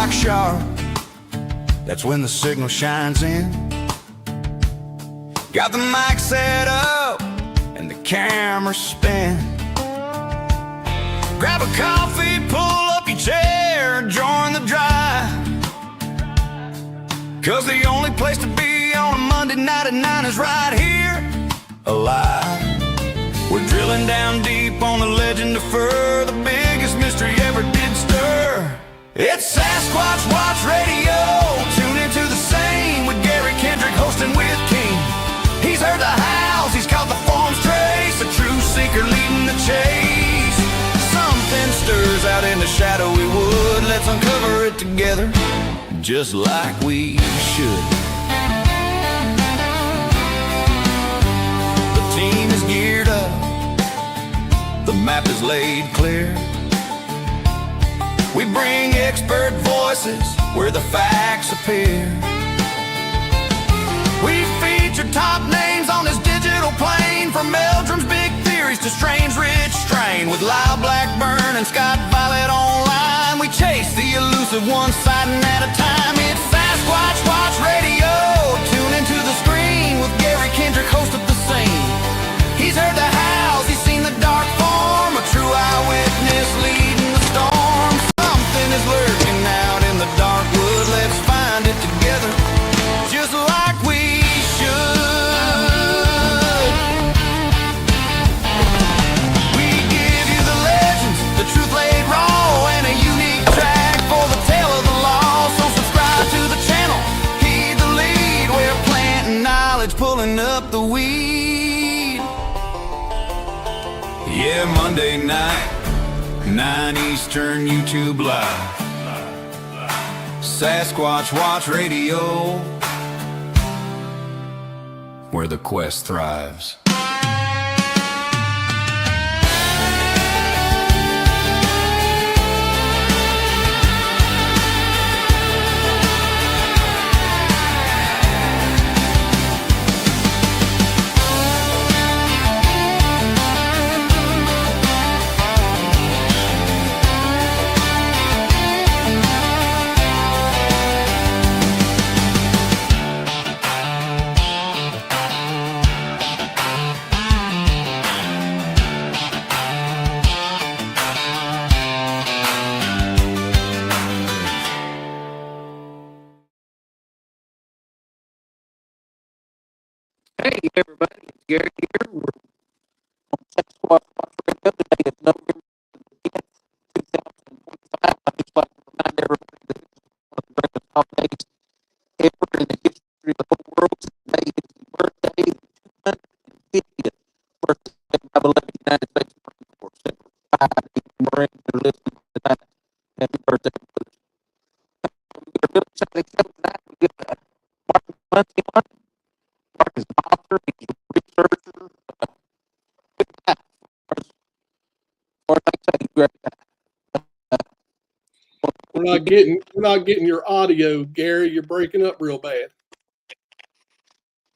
strike sharp, that's when the signal shines in. Got the mic set up and the camera spin. Grab a coffee, pull up your chair, join the drive. 'Cause the only place to be on a Monday night at 9 is right here, alive. We're drilling down deep on the legend of fur, the biggest mystery ever did stir. It's Sasquatch Watch Radio. Tune into the same with Gary Kendrick hosting with King. He's heard the howls, he's caught the form's trace, a true seeker leading the chase. Something stirs out in the shadowy wood. Let's uncover it together, just like we should. The team is geared up, the map is laid clear. We bring expert voices where the facts appear. We feature top names on this digital plane, from Meldrum's big theories to Strange Rich Strain. With Lyle Blackburn and Scott Violet online, we chase the elusive one sighting at a time. It's Sasquatch Watch Radio. Tune into the screen with Gary Kendrick, host of the scene. He's heard the howls, he's seen the dark form, a true eyewitness leading the storm. Something is lurking out in the dark wood. Let's find it together, just like we should. We give you the legends, the truth laid raw, and a unique track for the tale of the law. So subscribe to the channel, heed the lead. We're planting knowledge, pulling up the weed. Yeah, Monday night, 9 Eastern, YouTube Live. Sasquatch Watch Radio, where the quest thrives. Hey everybody, it's Gary here. We're on Sasquatch Watch Radio. Today is November 10th, 2025. I just like to remind everybody that this is one of the greatest holidays ever in the history of the whole world. Today is the birthday, the 250th birthday of my beloved United States Marine Corps. 5 Marines are listening tonight. Happy birthday, brother. We're really excited to show tonight. We get Mark Muncy on. Mark is an author, he's a researcher. Good guy. Or like I say, great guy. We're not getting your audio, Gary. You're breaking up real bad.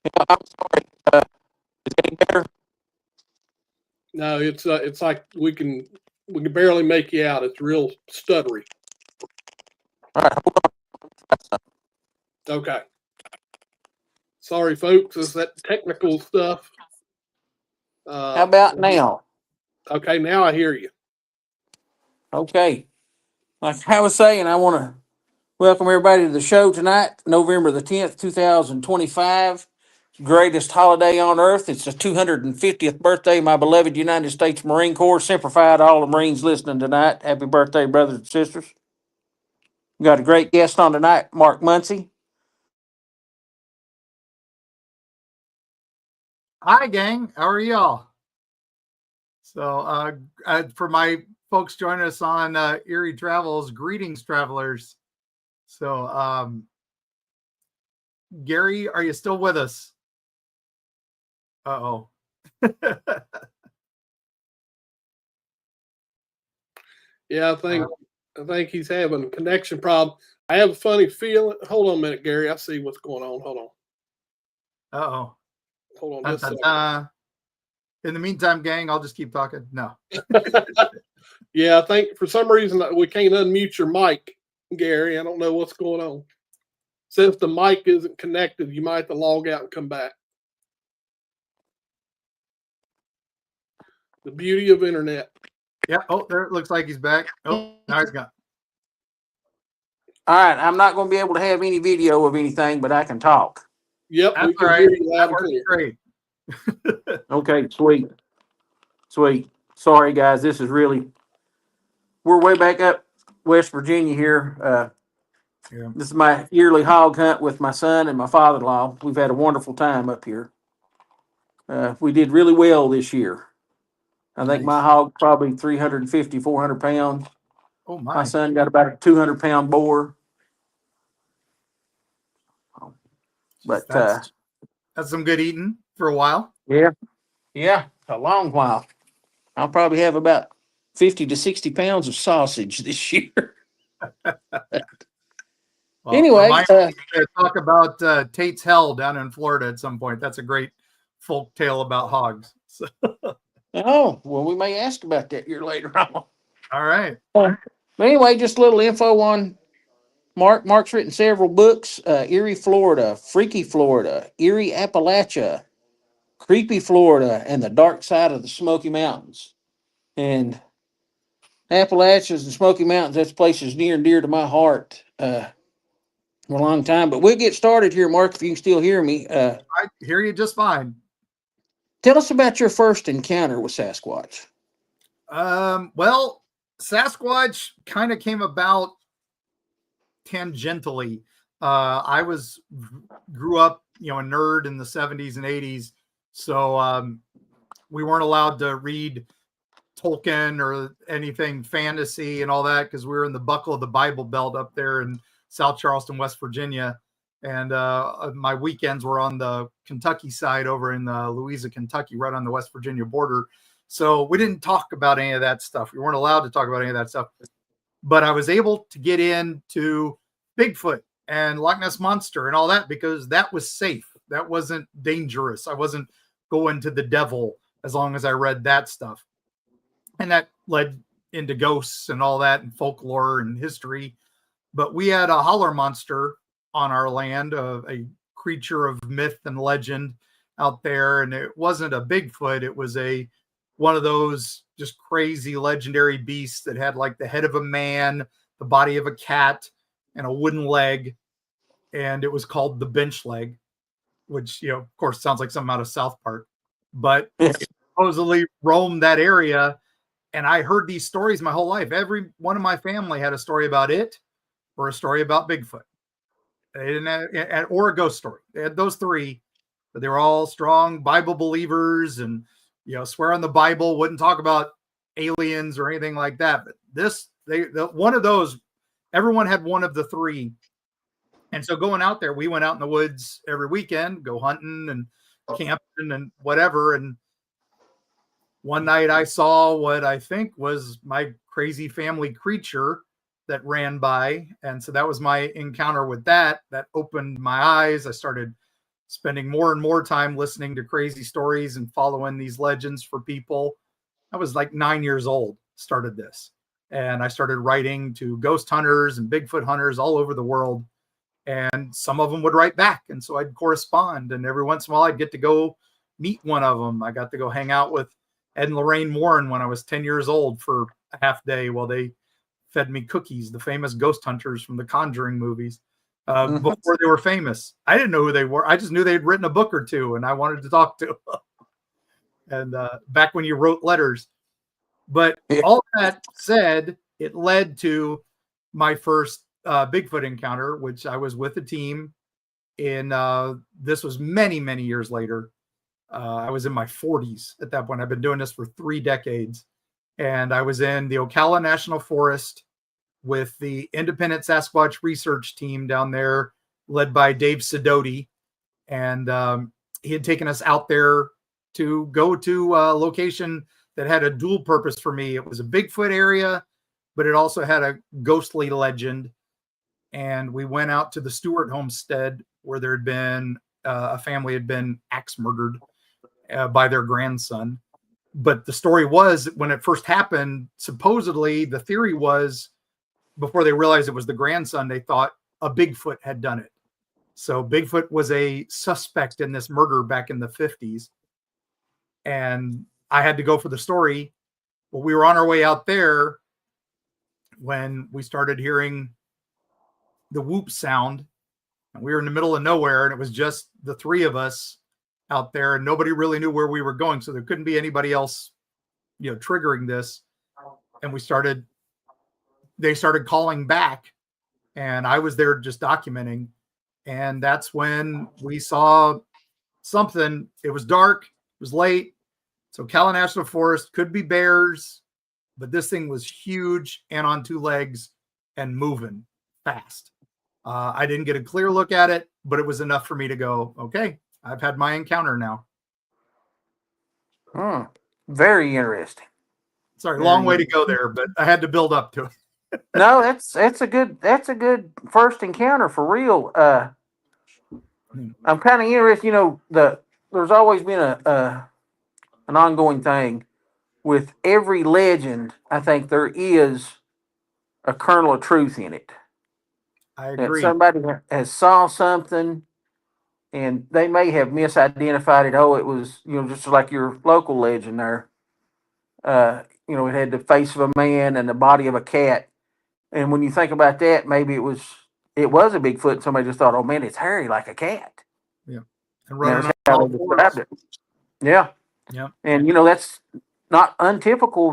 Yeah, I'm sorry. Is it getting better? No, it's like we can barely make you out. It's real stuttery. All right, hold on. Okay. Sorry, folks. It's that technical stuff. How about now? Okay, now I hear you. Okay. Like I was saying, I want to welcome everybody to the show tonight, November the 10th, 2025. Greatest holiday on earth. It's the 250th birthday of my beloved United States Marine Corps. Semper Fi to all the Marines listening tonight. Happy birthday, brothers and sisters. We got a great guest on tonight, Mark Muncy. Hi, gang. How are y'all? So, for my folks joining us on Eerie Travels, greetings, travelers. So, Gary, are you still with us? Uh-oh. Yeah, I think he's having a connection problem. I have a funny feeling. Hold on a minute, Gary. I see what's going on. Hold on. Uh-oh. Hold on just a second. In the meantime, gang, I'll just keep talking. No. Yeah, I think for some reason we can't unmute your mic Gary. I don't know what's going on. So if the mic isn't connected, you might have to log out and come back. The beauty of internet. Yeah. Oh, there it looks like he's back. Oh, now he's gone. All right, I'm not going to be able to have any video of anything, but I can talk. Yep, That's we can all hear right. you That loud and works clear. great. Okay, sweet. Sweet. Sorry, guys. This is really, we're way back up West Virginia here. Yeah. This is my yearly hog hunt with my son and my father-in-law. We've had a wonderful time up here. We did really well this year. I think my Nice. hog probably 350, 400 pounds. Oh My my. son got about a 200-pound boar. But That's some good eating for a while. yeah, a long while. I'll probably have about 50 to 60 pounds of sausage this year. Well, Anyway, remind me to talk about Tate's Hell down in Florida at some point. That's a great folk tale about hogs. So, oh, well, we may ask about that here later on. all right. But anyway, just a little info on Mark. Mark's written several books: Eerie, Florida, Freaky Florida, Eerie Appalachia, Creepy Florida, and the Dark Side of the Smoky Mountains. And Appalachians and Smoky Mountains, that's places near and dear to my heart for a long time. But we'll get started here, Mark, if you can still hear me. I hear you just fine. Tell us about your first encounter with Sasquatch. Well, Sasquatch kind of came about tangentially. I grew up, a nerd in the 70s and 80s. So we weren't allowed to read Tolkien or anything fantasy and all that because we were in the buckle of the Bible Belt up there in South Charleston, West Virginia. And my weekends were on the Kentucky side over in Louisa, Kentucky, right on the West Virginia border. So we didn't talk about any of that stuff. We weren't allowed to talk about any of that stuff. But I was able to get into Bigfoot and Loch Ness Monster and all that because that was safe. That wasn't dangerous. I wasn't going to the devil as long as I read that stuff. And that led into ghosts and all that and folklore and history. But we had a holler monster on our land, a creature of myth and legend out there. And it wasn't a Bigfoot. It was one of those just crazy legendary beasts that had like the head of a man, the body of a cat, and a wooden leg. And it was called the bench leg, which, of course, sounds like something out of South Park. But it supposedly roamed that area. And I heard these stories my whole life. Every one of my family had a story about it or a story about Bigfoot. They didn't have, or a ghost story. They had those three, but they were all strong Bible believers and, swear on the Bible, wouldn't talk about aliens or anything like that. But one of those, everyone had one of the three. And so going out there, we went out in the woods every weekend, go hunting and camping and whatever. And one night I saw what I think was my crazy family creature that ran by. And so that was my encounter with that. That opened my eyes. I started spending more and more time listening to crazy stories and following these legends for people. I was like 9 years old, started this. And I started writing to ghost hunters and Bigfoot hunters all over the world. And some of them would write back. And so I'd correspond. And every once in a while, I'd get to go meet one of them. I got to go hang out with Ed and Lorraine Warren when I was 10 years old for a half day while they fed me cookies, the famous ghost hunters from the Conjuring movies, before they were famous. I didn't know who they were. I just knew they'd written a book or two and I wanted to talk to them. And back when you wrote letters. But all that said, it led to my first Bigfoot encounter, which I was with a team in, this was many, many years later. I was in my 40s at that point. I've been doing this for 3 decades. And I was in the Ocala National Forest with the Independent Sasquatch Research Team down there, led by Dave Sidoti. And he had taken us out there to go to a location that had a dual purpose for me. It was a Bigfoot area, but it also had a ghostly legend. And we went out to the Stewart homestead where there had been a family had been axe murdered by their grandson. But the story was when it first happened, supposedly the theory was before they realized it was the grandson, they thought a Bigfoot had done it. So Bigfoot was a suspect in this murder back in the 50s. And I had to go for the story. Well, we were on our way out there when we started hearing the whoop sound. And we were in the middle of nowhere, and it was just the three of us out there, and nobody really knew where we were going. So there couldn't be anybody else, triggering this. And they started calling back, and I was there just documenting. And that's when we saw something. It was dark. It was late. So Ocala National Forest, could be bears, but this thing was huge and on two legs and moving fast. I didn't get a clear look at it, but it was enough for me to go, okay, I've had my encounter now. Very interesting. Sorry, long way to go there, but I had to build up to it. No, that's a good first encounter for real. I'm kind of interested. There's always been an ongoing thing with every legend. I think there is a kernel of truth in it. I agree. That somebody has saw something, and they may have misidentified it. Oh, it was just like your local legend there. It had the face of a man and the body of a cat. And when you think about that, maybe it was a Bigfoot. And somebody just thought, "Oh man, it's hairy like a cat." Yeah, and running that's how they described it. Yeah, yeah, and that's not untypical.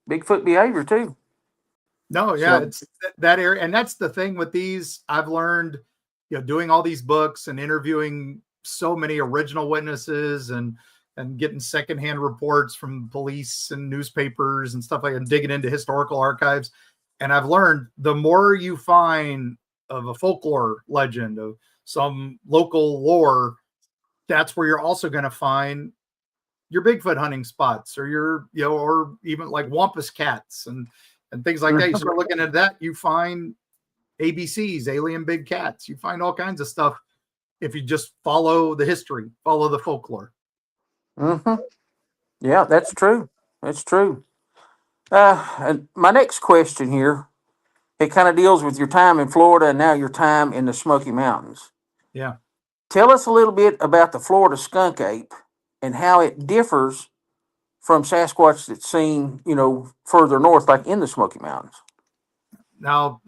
Bigfoot behavior too. No, yeah, So- it's that area, and that's the thing with these. I've learned, doing all these books and interviewing so many original witnesses and getting secondhand reports from police and newspapers and stuff like that, and digging into historical archives. And I've learned the more you find of a folklore legend, of some local lore, that's where you're also going to find your Bigfoot hunting spots, or your, or even like wampus cats and things like that. You start looking at that, you find ABCs, alien big cats. You find all kinds of stuff if you just follow the history, follow the folklore. Mm-hmm. Yeah, that's true. That's true. And my next question here, it kind of deals with your time in Florida and now your time in the Smoky Mountains. Yeah. Tell us a little bit about the Florida skunk ape and how it differs from Sasquatch that's seen, further north, like in the Smoky Mountains. Now,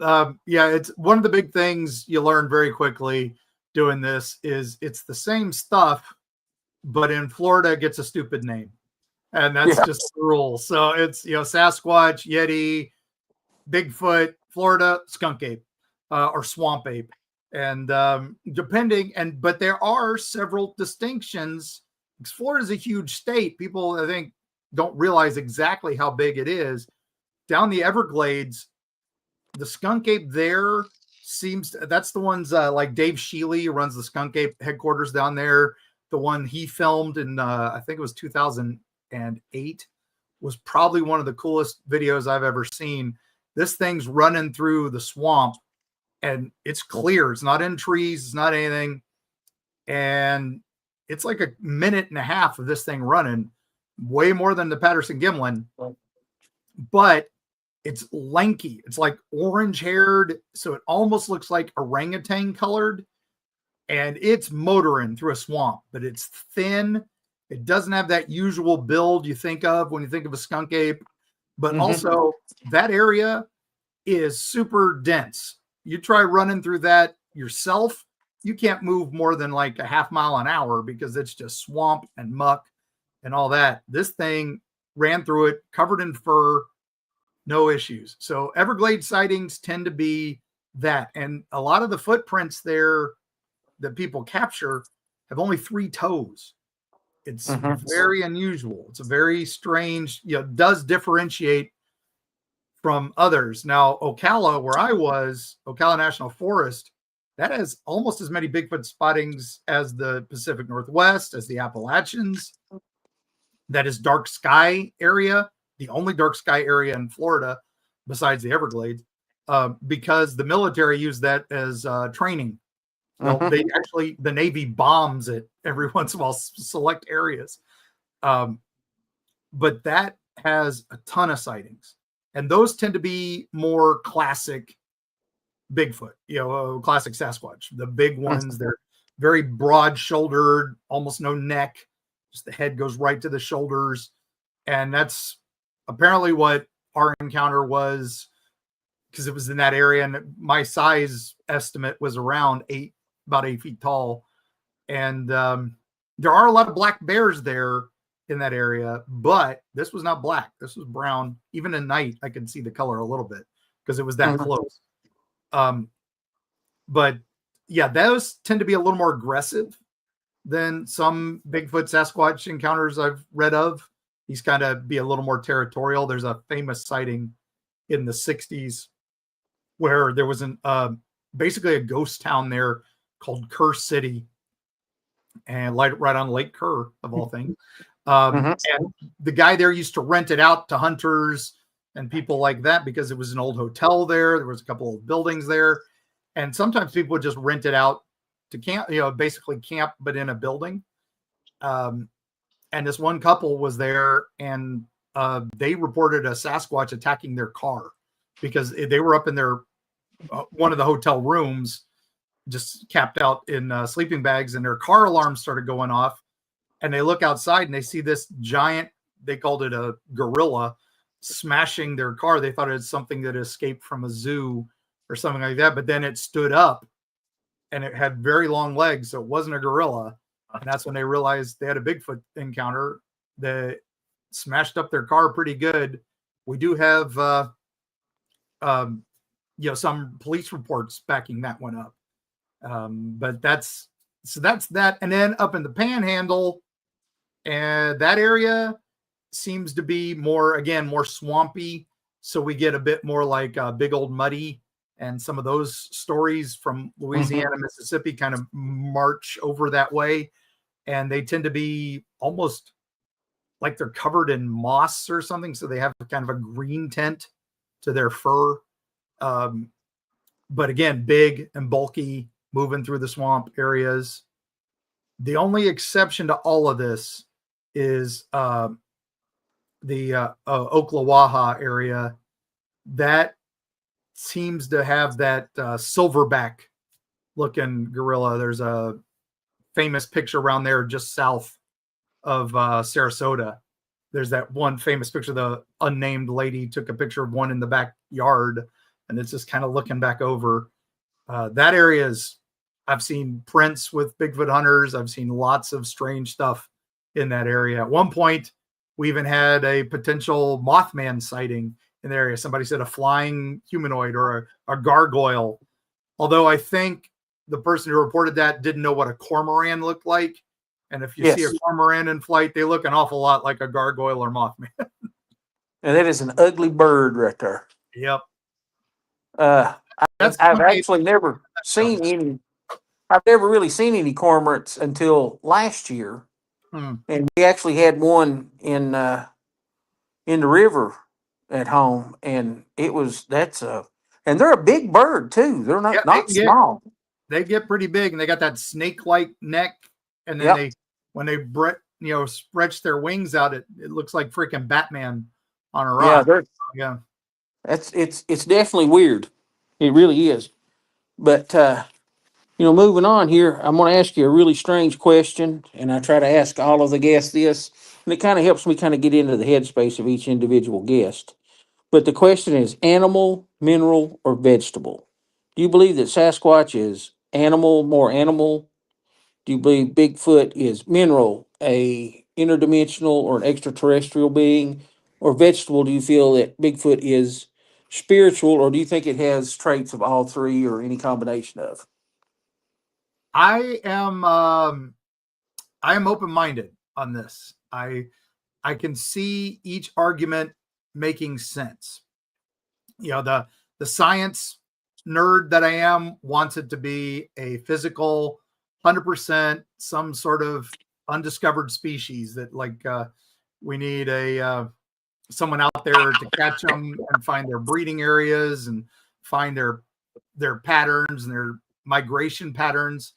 it's one of the big things you learn very quickly doing this is it's the same stuff, but in Florida it gets a stupid name. And that's just the rule. So it's, Sasquatch, Yeti, Bigfoot, Florida, skunk ape, or swamp ape. And but there are several distinctions. Florida is a huge state. People, I think, don't realize exactly how big it is. Down the Everglades, the skunk ape there that's the ones like Dave Shealy, who runs the skunk ape headquarters down there. The one he filmed in, I think it was 2008, was probably one of the coolest videos I've ever seen. This thing's running through the swamp, and it's clear. It's not in trees. It's not anything. And it's like a minute and a half of this thing running, way more than the Patterson Gimlin. But it's lanky. It's like orange haired. So it almost looks like orangutan colored. And it's motoring through a swamp, but it's thin. It doesn't have that usual build you think of when you think of a skunk ape. But also that area is super dense. You try running through that yourself, you can't move more than like a half mile an hour because it's just swamp and muck and all that. This thing ran through it, covered in fur, no issues. So Everglades sightings tend to be that. And a lot of the footprints there that people capture have only 3 toes. It's very unusual. It's a very strange, does differentiate from others. Now, Ocala, where I was, Ocala National Forest, that has almost as many Bigfoot spottings as the Pacific Northwest, as the Appalachians. That is dark sky area, the only dark sky area in Florida besides the Everglades, because the military used that as training. Well, the Navy bombs it every once in a while, select areas. But that has a ton of sightings. And those tend to be more classic Bigfoot, classic Sasquatch. The big ones, they're very broad shouldered, almost no neck. Just the head goes right to the shoulders. And that's apparently what our encounter was, because it was in that area. And my size estimate was around about 8 feet tall. And there are a lot of black bears there in that area, but this was not black. This was brown. Even at night, I could see the color a little bit because it was that close. But yeah, those tend to be a little more aggressive than some Bigfoot Sasquatch encounters I've read of. He's kind of be a little more territorial. There's a famous sighting in the 60s where there was basically a ghost town there called Kerr City, and right on Lake Kerr, of all things. And the guy there used to rent it out to hunters and people like that because it was an old hotel there. There was a couple of buildings there. And sometimes people would just rent it out to camp, basically camp, but in a building. And this one couple was there, and they reported a Sasquatch attacking their car because they were up in their one of the hotel rooms, just capped out in sleeping bags, and their car alarm started going off. And they look outside and they see this giant, they called it a gorilla, smashing their car. They thought it was something that escaped from a zoo or something like that. But then it stood up and it had very long legs. So it wasn't a gorilla. And that's when they realized they had a Bigfoot encounter that smashed up their car pretty good. We do have, some police reports backing that one up. But that's that. And then up in the Panhandle, and that area seems to be more swampy. So we get a bit more like Big Old Muddy, and some of those stories from Louisiana, Mississippi kind of march over that way. And they tend to be almost like they're covered in moss or something. So they have kind of a green tint to their fur. But again, big and bulky, moving through the swamp areas. The only exception to all of this is the Oklawaha area. That seems to have that silverback looking gorilla. There's a famous picture around there just south of Sarasota. There's that one famous picture. The unnamed lady took a picture of one in the backyard, and it's just kind of looking back over. That area is, I've seen prints with Bigfoot hunters. I've seen lots of strange stuff in that area. At one point, we even had a potential Mothman sighting in the area. Somebody said a flying humanoid or a gargoyle. Although I think the person who reported that didn't know what a cormorant looked like. And if you see a cormorant in flight, they look an awful lot like a gargoyle or Mothman. And that is an ugly bird right there. Yep. I've actually never seen any. I've never really seen any cormorants until last year, and we actually had one in the river at home, and and they're a big bird too. They're not small. They get pretty big, and they got that snake-like neck, and then when they stretch their wings out, it looks like freaking Batman on a rock. Yeah, it's definitely weird. It really is. But moving on here, I'm going to ask you a really strange question, and I try to ask all of the guests this, and it kind of helps me kind of get into the headspace of each individual guest. But the question is animal, mineral, or vegetable? Do you believe that Sasquatch is more animal? Do you believe Bigfoot is mineral, a interdimensional or an extraterrestrial being? Or vegetable, do you feel that Bigfoot is spiritual, or do you think it has traits of all three or any combination of? I am open-minded on this. I can see each argument making sense. The science nerd that I am wants it to be a physical 100%, some sort of undiscovered species that we need someone out there to catch them and find their breeding areas and find their patterns and their migration patterns.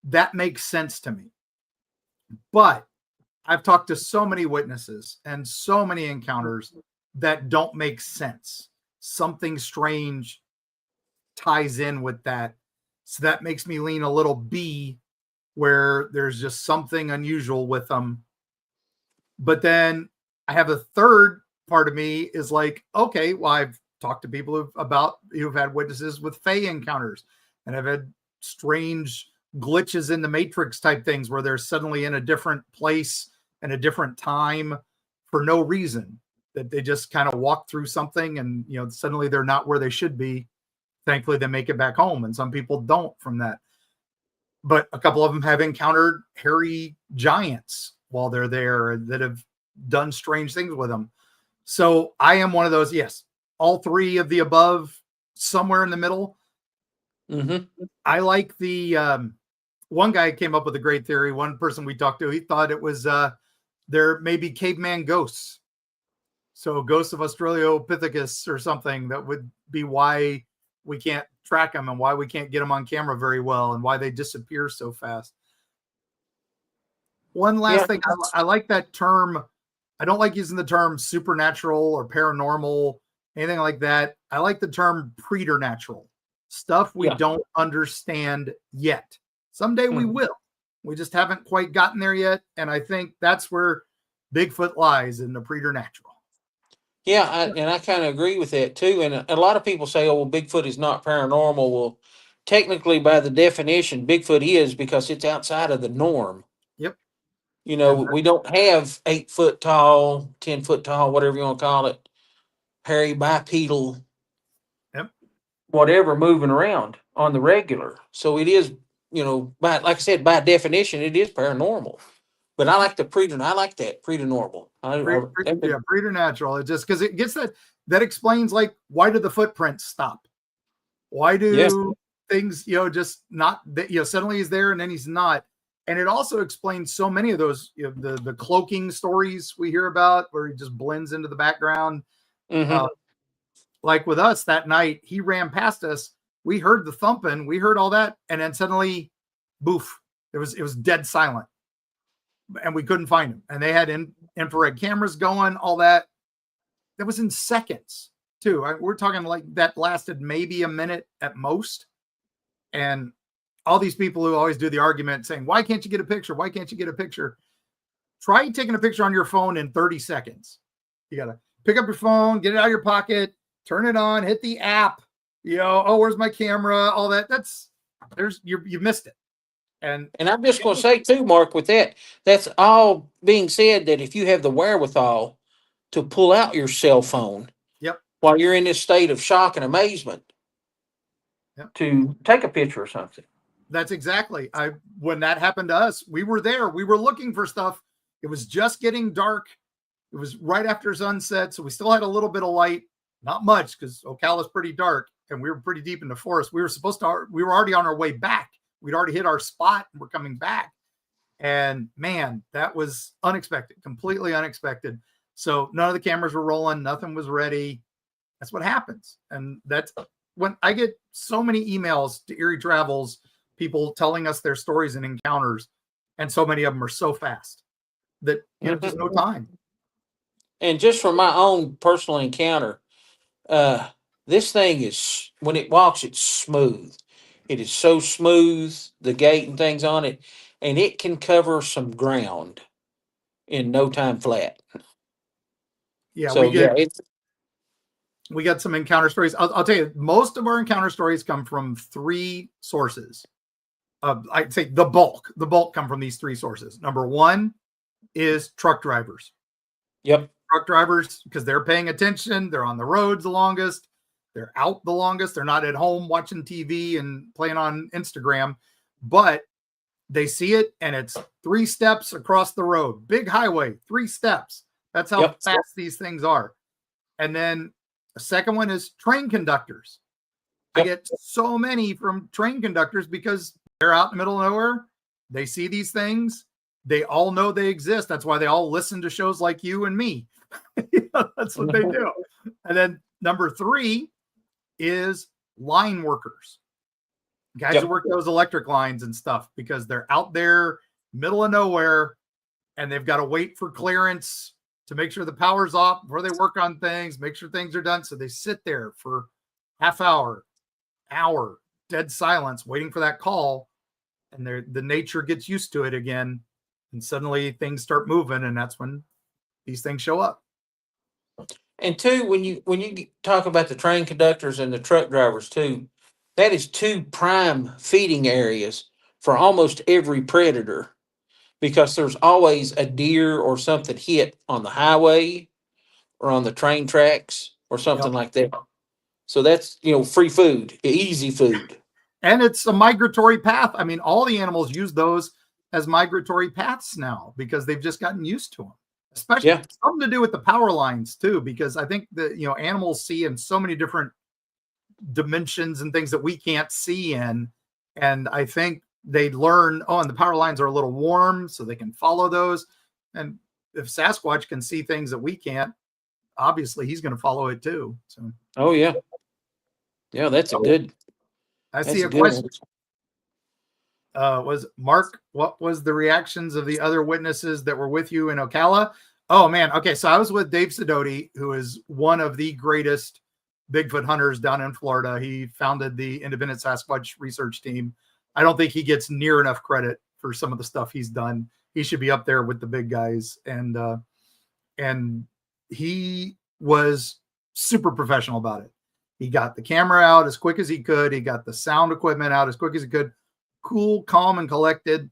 That makes sense to me. But I've talked to so many witnesses and so many encounters that don't make sense. Something strange ties in with that. So that makes me lean a little B, where there's just something unusual with them. But then I have a third part of me is like, okay, well, I've talked to people who've had witnesses with Fae encounters, and I've had strange glitches in the Matrix type things where they're suddenly in a different place and a different time for no reason, that they just kind of walk through something and, you know, suddenly they're not where they should be. Thankfully, they make it back home, and some people don't from that. But a couple of them have encountered hairy giants while they're there that have done strange things with them. So I am one of those. Yes, all three of the above, somewhere in the middle. I like the one guy came up with a great theory. One person we talked to, he thought it was there may be caveman ghosts. So ghosts of Australopithecus or something. That would be why we can't track them and why we can't get them on camera very well and why they disappear so fast. One last thing. I like that term. I don't like using the term supernatural or paranormal, anything like that. I like the term preternatural. Stuff we don't understand yet. Someday we will. We just haven't quite gotten there yet. And I think that's where Bigfoot lies, in the preternatural. Yeah, and I kind of agree with that too. And a lot of people say, oh, well, Bigfoot is not paranormal. Well, technically, by the definition, Bigfoot is, because it's outside of the norm. Yep. You know, we don't have 8 foot tall, 10 foot tall, whatever you want to call it, hairy bipedal, whatever, moving around on the regular. So it is, you know, like I said, by definition, it is paranormal. But I like the I like that preternormal. Preternatural. It just, because it gets that explains, like, why do the footprints stop? Why do things, you know, just not that, you know, suddenly he's there and then he's not. And it also explains so many of those, you know, the cloaking stories we hear about where he just blends into the background. Like with us that night, he ran past us. We heard the thumping, we heard all that, and then suddenly, boof! It was dead silent, and we couldn't find him. And they had infrared cameras going, all that. That was in seconds too. We're talking like that lasted maybe a minute at most. And all these people who always do the argument saying, "Why can't you get a picture? Why can't you get a picture?" Try taking a picture on your phone in 30 seconds. You gotta pick up your phone, get it out of your pocket, turn it on, hit the app, you know, oh, where's my camera? All that. You've missed it. And I'm just going to say too, Mark, with that's all being said, that if you have the wherewithal to pull out your cell phone while you're in this state of shock and amazement to take a picture or something. That's exactly. When that happened to us, we were there. We were looking for stuff. It was just getting dark. It was right after sunset, so we still had a little bit of light. Not much, because Ocala's pretty dark and we were pretty deep in the forest. We were already on our way back. We'd already hit our spot and we're coming back. And man, that was unexpected, completely unexpected. So none of the cameras were rolling. Nothing was ready. That's what happens. And that's when I get so many emails to Eerie Travels, people telling us their stories and encounters. And so many of them are so fast that, you know, just no time. And just from my own personal encounter, this thing is, when it walks, it's smooth. It is so smooth, the gait and things on it, and it can cover some ground in no time flat. Yeah, so, we got some encounter stories. I'll tell you, most of our encounter stories come from 3 sources. I'd say the bulk come from these 3 sources. Number 1 is truck drivers. Yep. Truck drivers, because they're paying attention. They're on the roads the longest. They're out the longest. They're not at home watching TV and playing on Instagram, but they see it, and it's 3 steps across the road. Big highway, 3 steps. That's how fast these things are. And then the second one is train conductors. I get so many from train conductors because they're out in the middle of nowhere. They see these things. They all know they exist. That's why they all listen to shows like you and me. That's what they do. And then number 3 is line workers, guys who work those electric lines and stuff, because they're out there middle of nowhere and they've got to wait for clearance to make sure the power's off before they work on things, make sure things are done. So they sit there for half hour, dead silence, waiting for that call. And the nature gets used to it again. And suddenly things start moving. And that's when these things show up. And two, when you talk about the train conductors and the truck drivers too, that is two prime feeding areas for almost every predator, because there's always a deer or something hit on the highway or on the train tracks or something like that. So that's, free food, easy food. And it's a migratory path. I mean, all the animals use those as migratory paths now because they've just gotten used to them. Especially something to do with the power lines too, because I think that, animals see in so many different dimensions and things that we can't see in. And I think they'd learn, and the power lines are a little warm, so they can follow those. And if Sasquatch can see things that we can't, obviously he's going to follow it too. So, that's a good. I see a question. Was Mark, what was the reactions of the other witnesses that were with you in Ocala? Oh man. Okay. So I was with Dave Sidoti, who is one of the greatest Bigfoot hunters down in Florida. He founded the Independent Sasquatch Research Team. I don't think he gets near enough credit for some of the stuff he's done. He should be up there with the big guys. And he was super professional about it. He got the camera out as quick as he could. He got the sound equipment out as quick as he could. Cool, calm, and collected.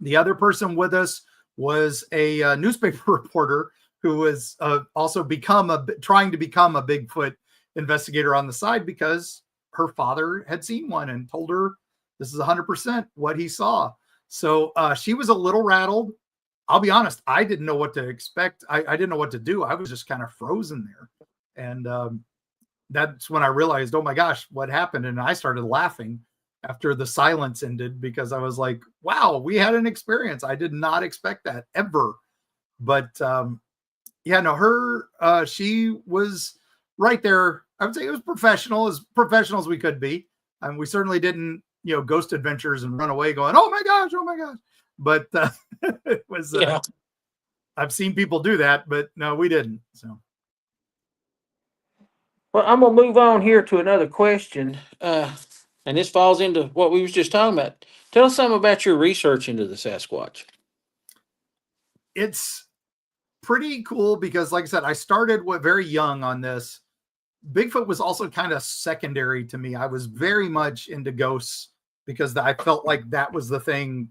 The other person with us was a newspaper reporter who was also trying to become a Bigfoot investigator on the side because her father had seen one and told her this is 100% what he saw. So she was a little rattled. I'll be honest, I didn't know what to expect. I didn't know what to do. I was just kind of frozen there. And that's when I realized, oh my gosh, what happened? And I started laughing after the silence ended because I was like, wow, we had an experience. I did not expect that ever. But she was right there. I would say it was professional as we could be. And we certainly didn't, ghost adventures and run away going, oh my gosh. But it was, I've seen people do that, but no, we didn't. So. Well, I'm going to move on here to another question. And this falls into what we was just talking about. Tell us something about your research into the Sasquatch. It's pretty cool because, like I said, I started very young on this. Bigfoot was also kind of secondary to me. I was very much into ghosts because I felt like that was the thing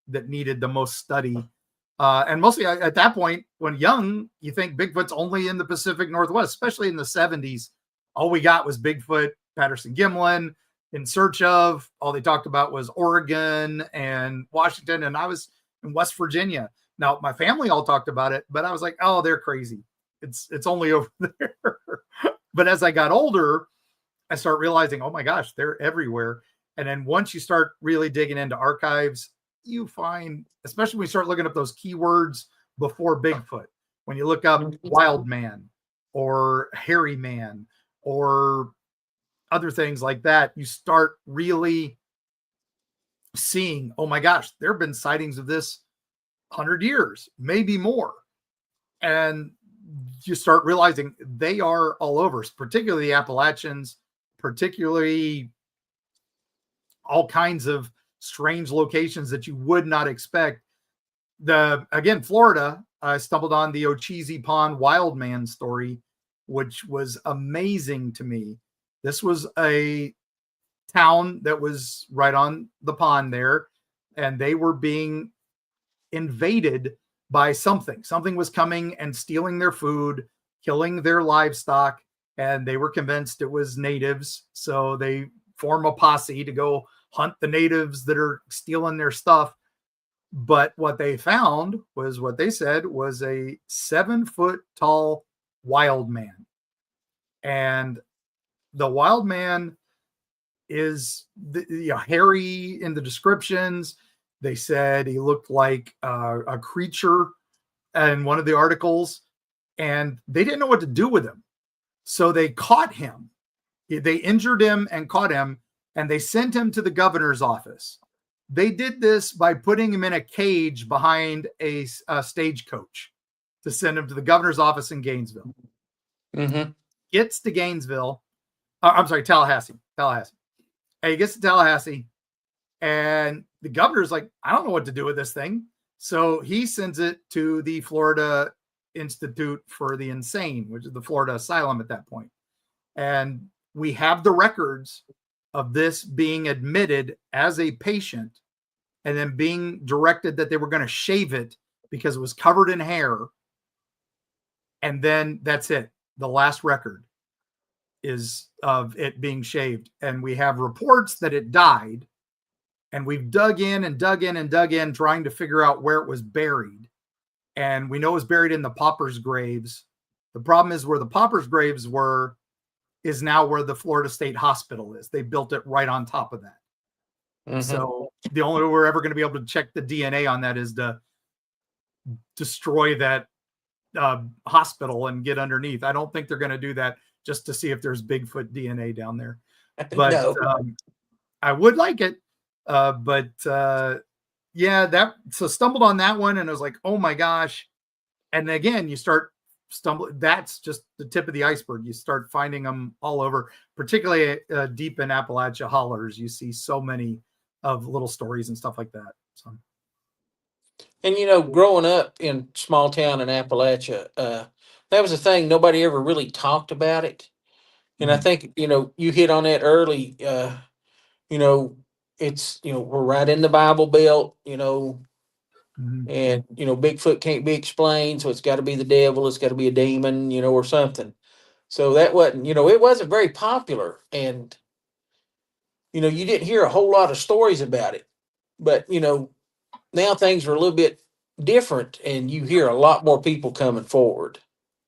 that needed the most study. And mostly at that point, when young, you think Bigfoot's only in the Pacific Northwest, especially in the 70s. All we got was Bigfoot, Patterson-Gimlin, In Search Of. All they talked about was Oregon and Washington, and I was in West Virginia. Now, my family all talked about it, but I was like, oh, they're crazy. It's only over there. But as I got older, I start realizing, oh my gosh, they're everywhere. And then once you start really digging into archives, you find, especially when you start looking up those keywords before Bigfoot, when you look up wild man or hairy man or other things like that, you start really seeing, oh my gosh, there have been sightings of this 100 years, maybe more. And you start realizing they are all over, particularly the Appalachians, particularly all kinds of strange locations that you would not expect. Again, Florida, I stumbled on the Ocheesee Pond wild man story, which was amazing to me. This was a town that was right on the pond there, and they were being invaded by something. Something was coming and stealing their food, killing their livestock, and they were convinced it was natives. So they form a posse to go hunt the natives that are stealing their stuff. But what they found was what they said was a 7-foot tall wild man. And the wild man is hairy in the descriptions. They said he looked like a creature in one of the articles, and they didn't know what to do with him. So they caught him. They injured him and caught him, and they sent him to the governor's office. They did this by putting him in a cage behind a stagecoach. to send him to the governor's office in Gainesville. Mm-hmm. Gets to Gainesville. I'm sorry, Tallahassee. And he gets to Tallahassee, and the governor's like, I don't know what to do with this thing. So he sends it to the Florida Institute for the Insane, which is the Florida Asylum at that point. And we have the records of this being admitted as a patient and then being directed that they were going to shave it because it was covered in hair. And then that's it. The last record is of it being shaved. And we have reports that it died. And we've dug in and dug in and dug in, trying to figure out where it was buried. And we know it was buried in the paupers' graves. The problem is where the paupers' graves were is now where the Florida State Hospital is. They built it right on top of that. Mm-hmm. So the only way we're ever going to be able to check the DNA on that is to destroy that hospital and get underneath. I don't think they're going to do that just to see if there's Bigfoot DNA down there. But No. I would like it. Yeah, so stumbled on that one and I was like, oh my gosh. And again, you start stumbling. That's just the tip of the iceberg. You start finding them all over, particularly deep in Appalachia hollers. You see so many of little stories and stuff like that. So. And, you know, growing up in small town in Appalachia, that was the thing. Nobody ever really talked about it. And I think, you know, you hit on that early. You know, it's, you know, we're right in the Bible Belt, you know, and, you know, Bigfoot can't be explained. So it's got to be the devil. It's got to be a demon, you know, or something. So that wasn't, you know, it wasn't very popular. And, you know, you didn't hear a whole lot of stories about it. But, you know, now things are a little bit different and you hear a lot more people coming forward.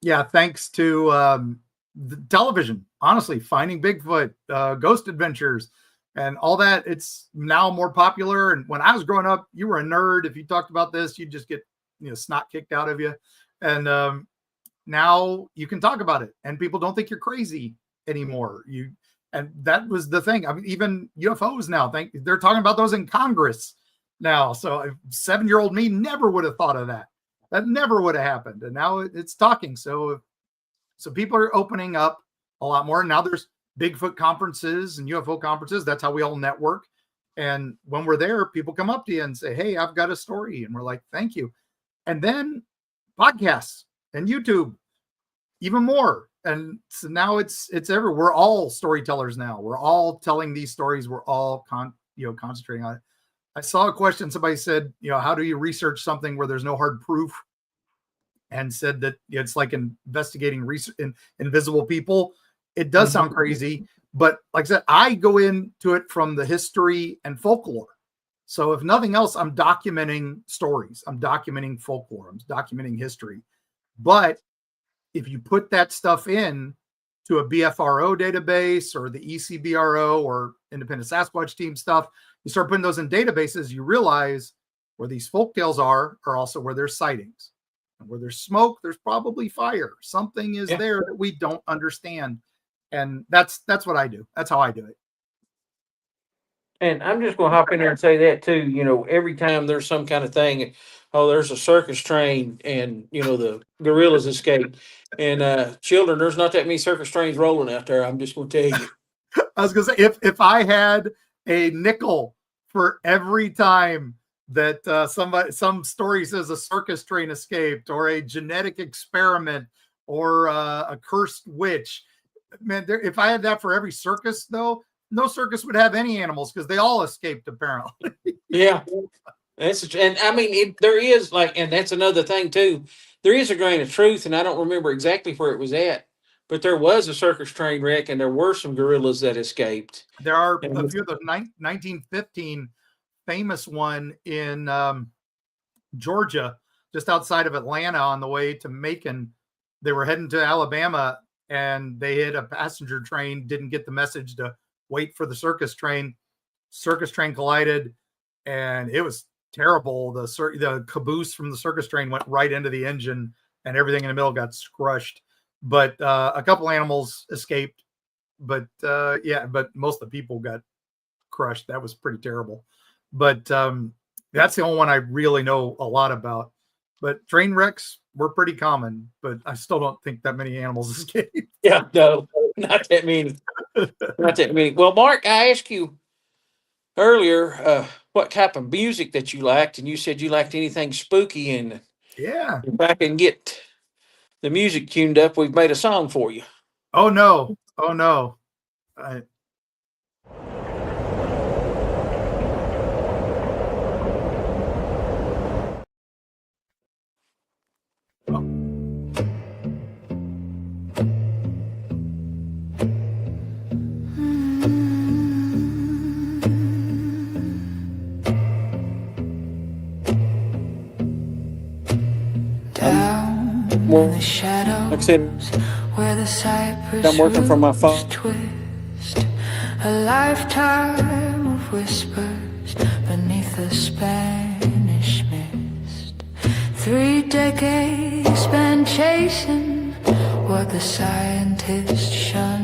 Yeah, thanks to the television, honestly, Finding Bigfoot, Ghost Adventures, and all that. It's now more popular. And when I was growing up, you were a nerd. If you talked about this, you'd just get, you know, snot kicked out of you. And now you can talk about it and people don't think you're crazy anymore. And that was the thing. I mean, even UFOs now, they're talking about those in Congress now. So 7-year-old me never would have thought of that. That never would have happened. And now it's talking. So people are opening up a lot more. Now there's Bigfoot conferences and UFO conferences. That's how we all network. And when we're there, people come up to you and say, hey, I've got a story. And we're like, thank you. And then podcasts and YouTube, even more. And so now it's everywhere. We're all storytellers now. We're all telling these stories. We're all concentrating on it. I saw a question. Somebody said, you know, how do you research something where there's no hard proof? And said that it's like investigating invisible people. It does sound crazy, but like I said, I go into it from the history and folklore. So if nothing else, I'm documenting stories. I'm documenting folklore. I'm documenting history. But if you put that stuff in to a BFRO database or the ECBRO or Independent Sasquatch Team stuff, you start putting those in databases, you realize where these folktales are also where there's sightings. And where there's smoke, there's probably fire. Something is there that we don't understand. And that's what I do. That's how I do it. And I'm just going to hop in there and say that too. You know, every time there's some kind of thing, oh, there's a circus train and, you know, the gorillas escaped. And children, there's not that many circus trains rolling out there. I'm just going to tell you. I was going to say, if I had a nickel for every time that some story says a circus train escaped or a genetic experiment or a cursed witch, man, if I had that for every circus, though, no circus would have any animals because they all escaped apparently. Yeah, and I mean there is and that's another thing too. There is a grain of truth, and I don't remember exactly where it was at, but there was a circus train wreck, and there were some gorillas that escaped. There are a few of the 1915 famous one in Georgia, just outside of Atlanta on the way to Macon. They were heading to Alabama and they hit a passenger train, didn't get the message to wait for the circus train. Circus train collided and it was terrible. The caboose from the circus train went right into the engine and everything in the middle got crushed. But a couple animals escaped. But but most of the people got crushed. That was pretty terrible. But that's the only one I really know a lot about. But train wrecks were pretty common, but I still don't think that many animals escaped. Yeah, no, not that many. Not that many. Well, Mark, I asked you earlier what type of music that you liked, and you said you liked anything spooky. And Yeah. if I can get the music tuned up, we've made a song for you. Oh no. Oh no. Down in the shadows, Like I said, where the cypress I'm working from my phone. roots twist, a lifetime of whispers beneath the Spanish mist. 3 decades spent chasing what the scientists shun,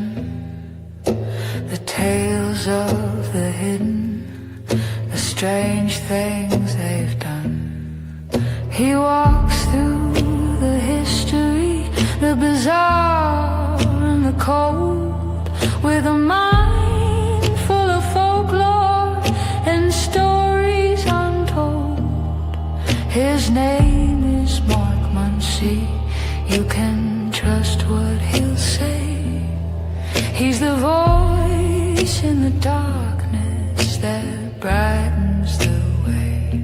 the tales of the hidden, the strange things they've done. He walks through the history, the bizarre and the cold, with a mind full of folklore and stories untold. His name is Mark Muncy. You can trust what he'll say. He's the voice in the darkness that brightens the way.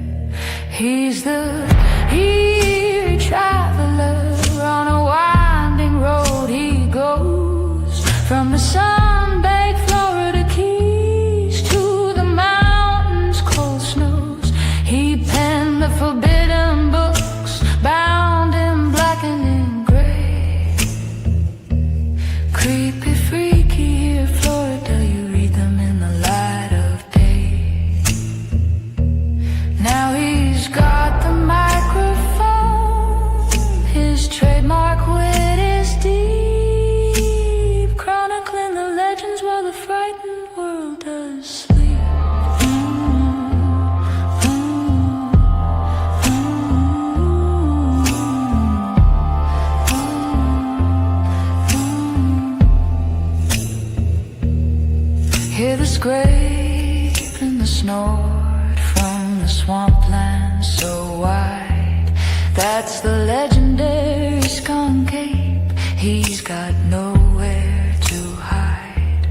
He's the Eerie traveler, on a winding road he goes, from the sun-baked Florida Keys to the mountains' cold snows. He penned the forbidden books, bound in black and in gray. Creepy, freaky, Eerie Florida, you read them in the light of day. Now he's got the microphone, his trademark wit is deep, chronicling the legends while the frightened world does sleep. Hear the scrape and the snort from the swampland so wide. That's the legendary Skunk Ape. He's got nowhere to hide.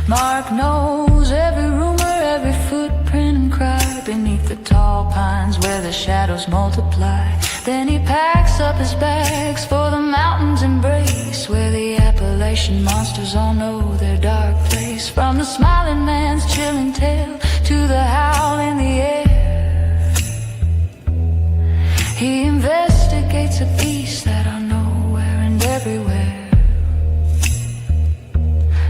Mark knows every rumor, every footprint and cry beneath the tall pines where the shadows multiply. Then he packs up his bags for the mountains' embrace, where the Appalachian monsters all know their dark place. From the smiling man's chilling tale to the howl in the air, he investigates a beast that are nowhere and everywhere.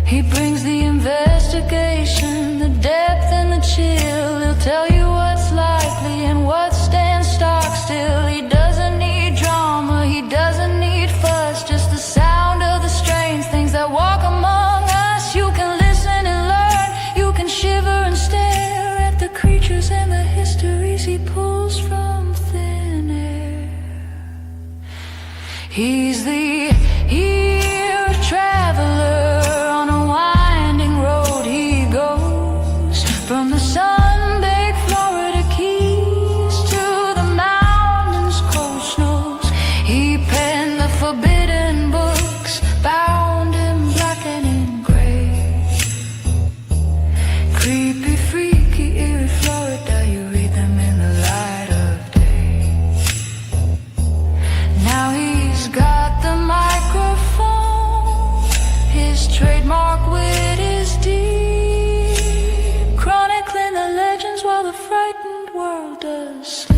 He brings the investigation, the depth and the chill. He'll tell you what's likely and what stands stark still. He doesn't need drama, he doesn't need fuss, just the sound of the strange things that walk among us. You can listen and learn, you can shiver and stare at the creatures and the histories he pulls from thin air. He's the Eerie traveler, on a winding road he goes, from the sun-baked Florida Keys to the mountains' cold snows. He penned the forbidden books, bound in black and in gray. Creepy, freaky, Eerie Florida, you read them in the light of day. Now he's got the microphone, his trademark wit is deep, chronicling the legends while the frightened world does sleep.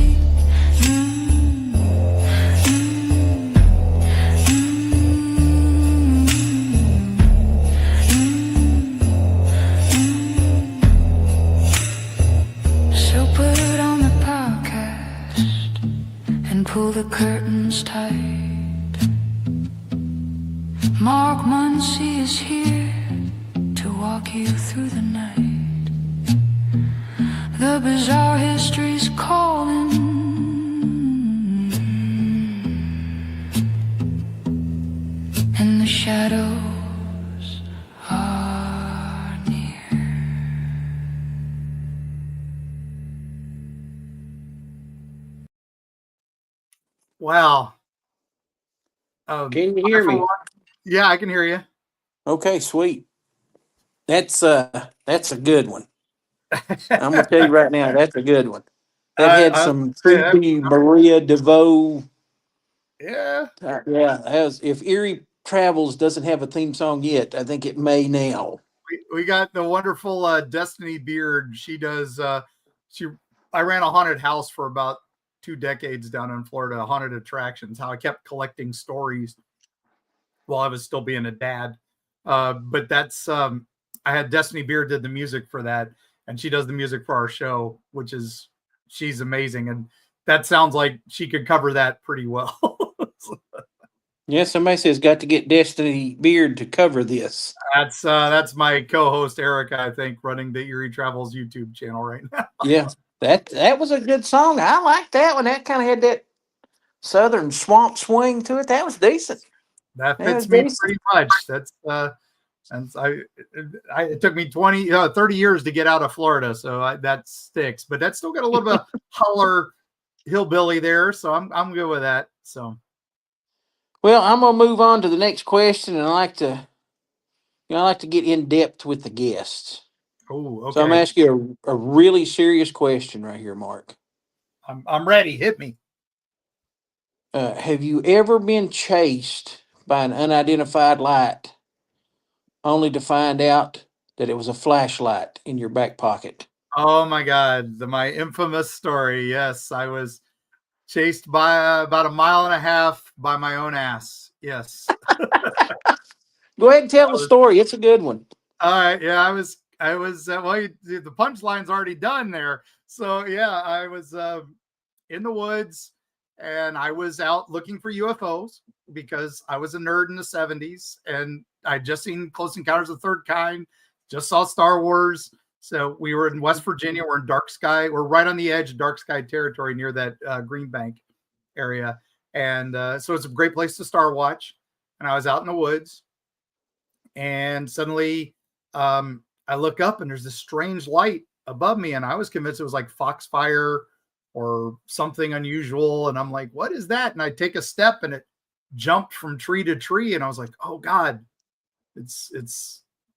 So put on the podcast and pull the curtains tight. Mark Muncy is here to walk you through the night. The bizarre history's calling. Wow. Can you hear me? Yeah, I can hear you. Okay, sweet. That's a good one. I'm gonna tell you right now, that's a good one. That had some Yeah, creepy Maria DeVoe. yeah. Yeah, as if Eerie Travels doesn't have a theme song yet, I think it may now. We got the wonderful Destiny Beard. She does. I ran a haunted house for about 2 decades down in Florida, haunted attractions. How I kept collecting stories while I was still being a dad. But that's I had Destiny Beard did the music for that, and she does the music for our show, which is she's amazing, and that sounds like she could cover that pretty well. Yeah, somebody says got to get Destiny Beard to cover this. That's my co-host Erica, I think, running the Eerie Travels YouTube channel right now. Yeah, that was a good song. I like that one. That kind of had that southern swamp swing to it. That was decent. That That was fits me decent. pretty much. That's and it took me 30 years to get out of Florida, so that sticks. But that's still got a little bit of holler hillbilly there, so I'm good with that. So Well, I'm gonna move on to the next question, and I like to get in depth with the guests. oh, So I'm okay, asking you a really serious question right here, Mark. I'm ready. Hit me. Have you ever been chased by an unidentified light only to find out that it was a flashlight in your back pocket? Oh my God, my infamous story. Yes, I was chased by about a mile and a half by my own ass. Yes. Go ahead and tell the story. It's a good one. All right. Yeah, I was. Well, the punchline's already done there. So yeah, I was in the woods, and I was out looking for UFOs because I was a nerd in the '70s, and I just seen Close Encounters of the Third Kind, just saw Star Wars. So we were in West Virginia. We're in dark sky. We're right on the edge of dark sky territory near that Green Bank area, and so it's a great place to star watch. And I was out in the woods, and suddenly I look up and there's this strange light above me, and I was convinced it was like foxfire or something unusual, and I'm like, what is that? And I take a step and it jumped from tree to tree, and I was like, oh God, it's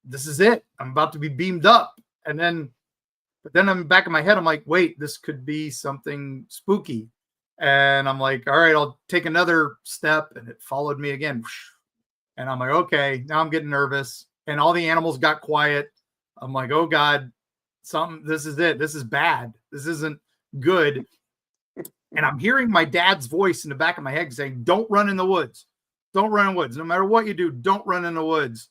this is it, I'm about to be beamed up. And then but then I'm back in my head, I'm like, wait, this could be something spooky. And I'm like, all right, I'll take another step, and it followed me again. And I'm like, okay, now I'm getting nervous. And all the animals got quiet. I'm like, oh God, this is it. This is bad. This isn't good. And I'm hearing my dad's voice in the back of my head saying, don't run in the woods. Don't run in the woods. No matter what you do, don't run in the woods.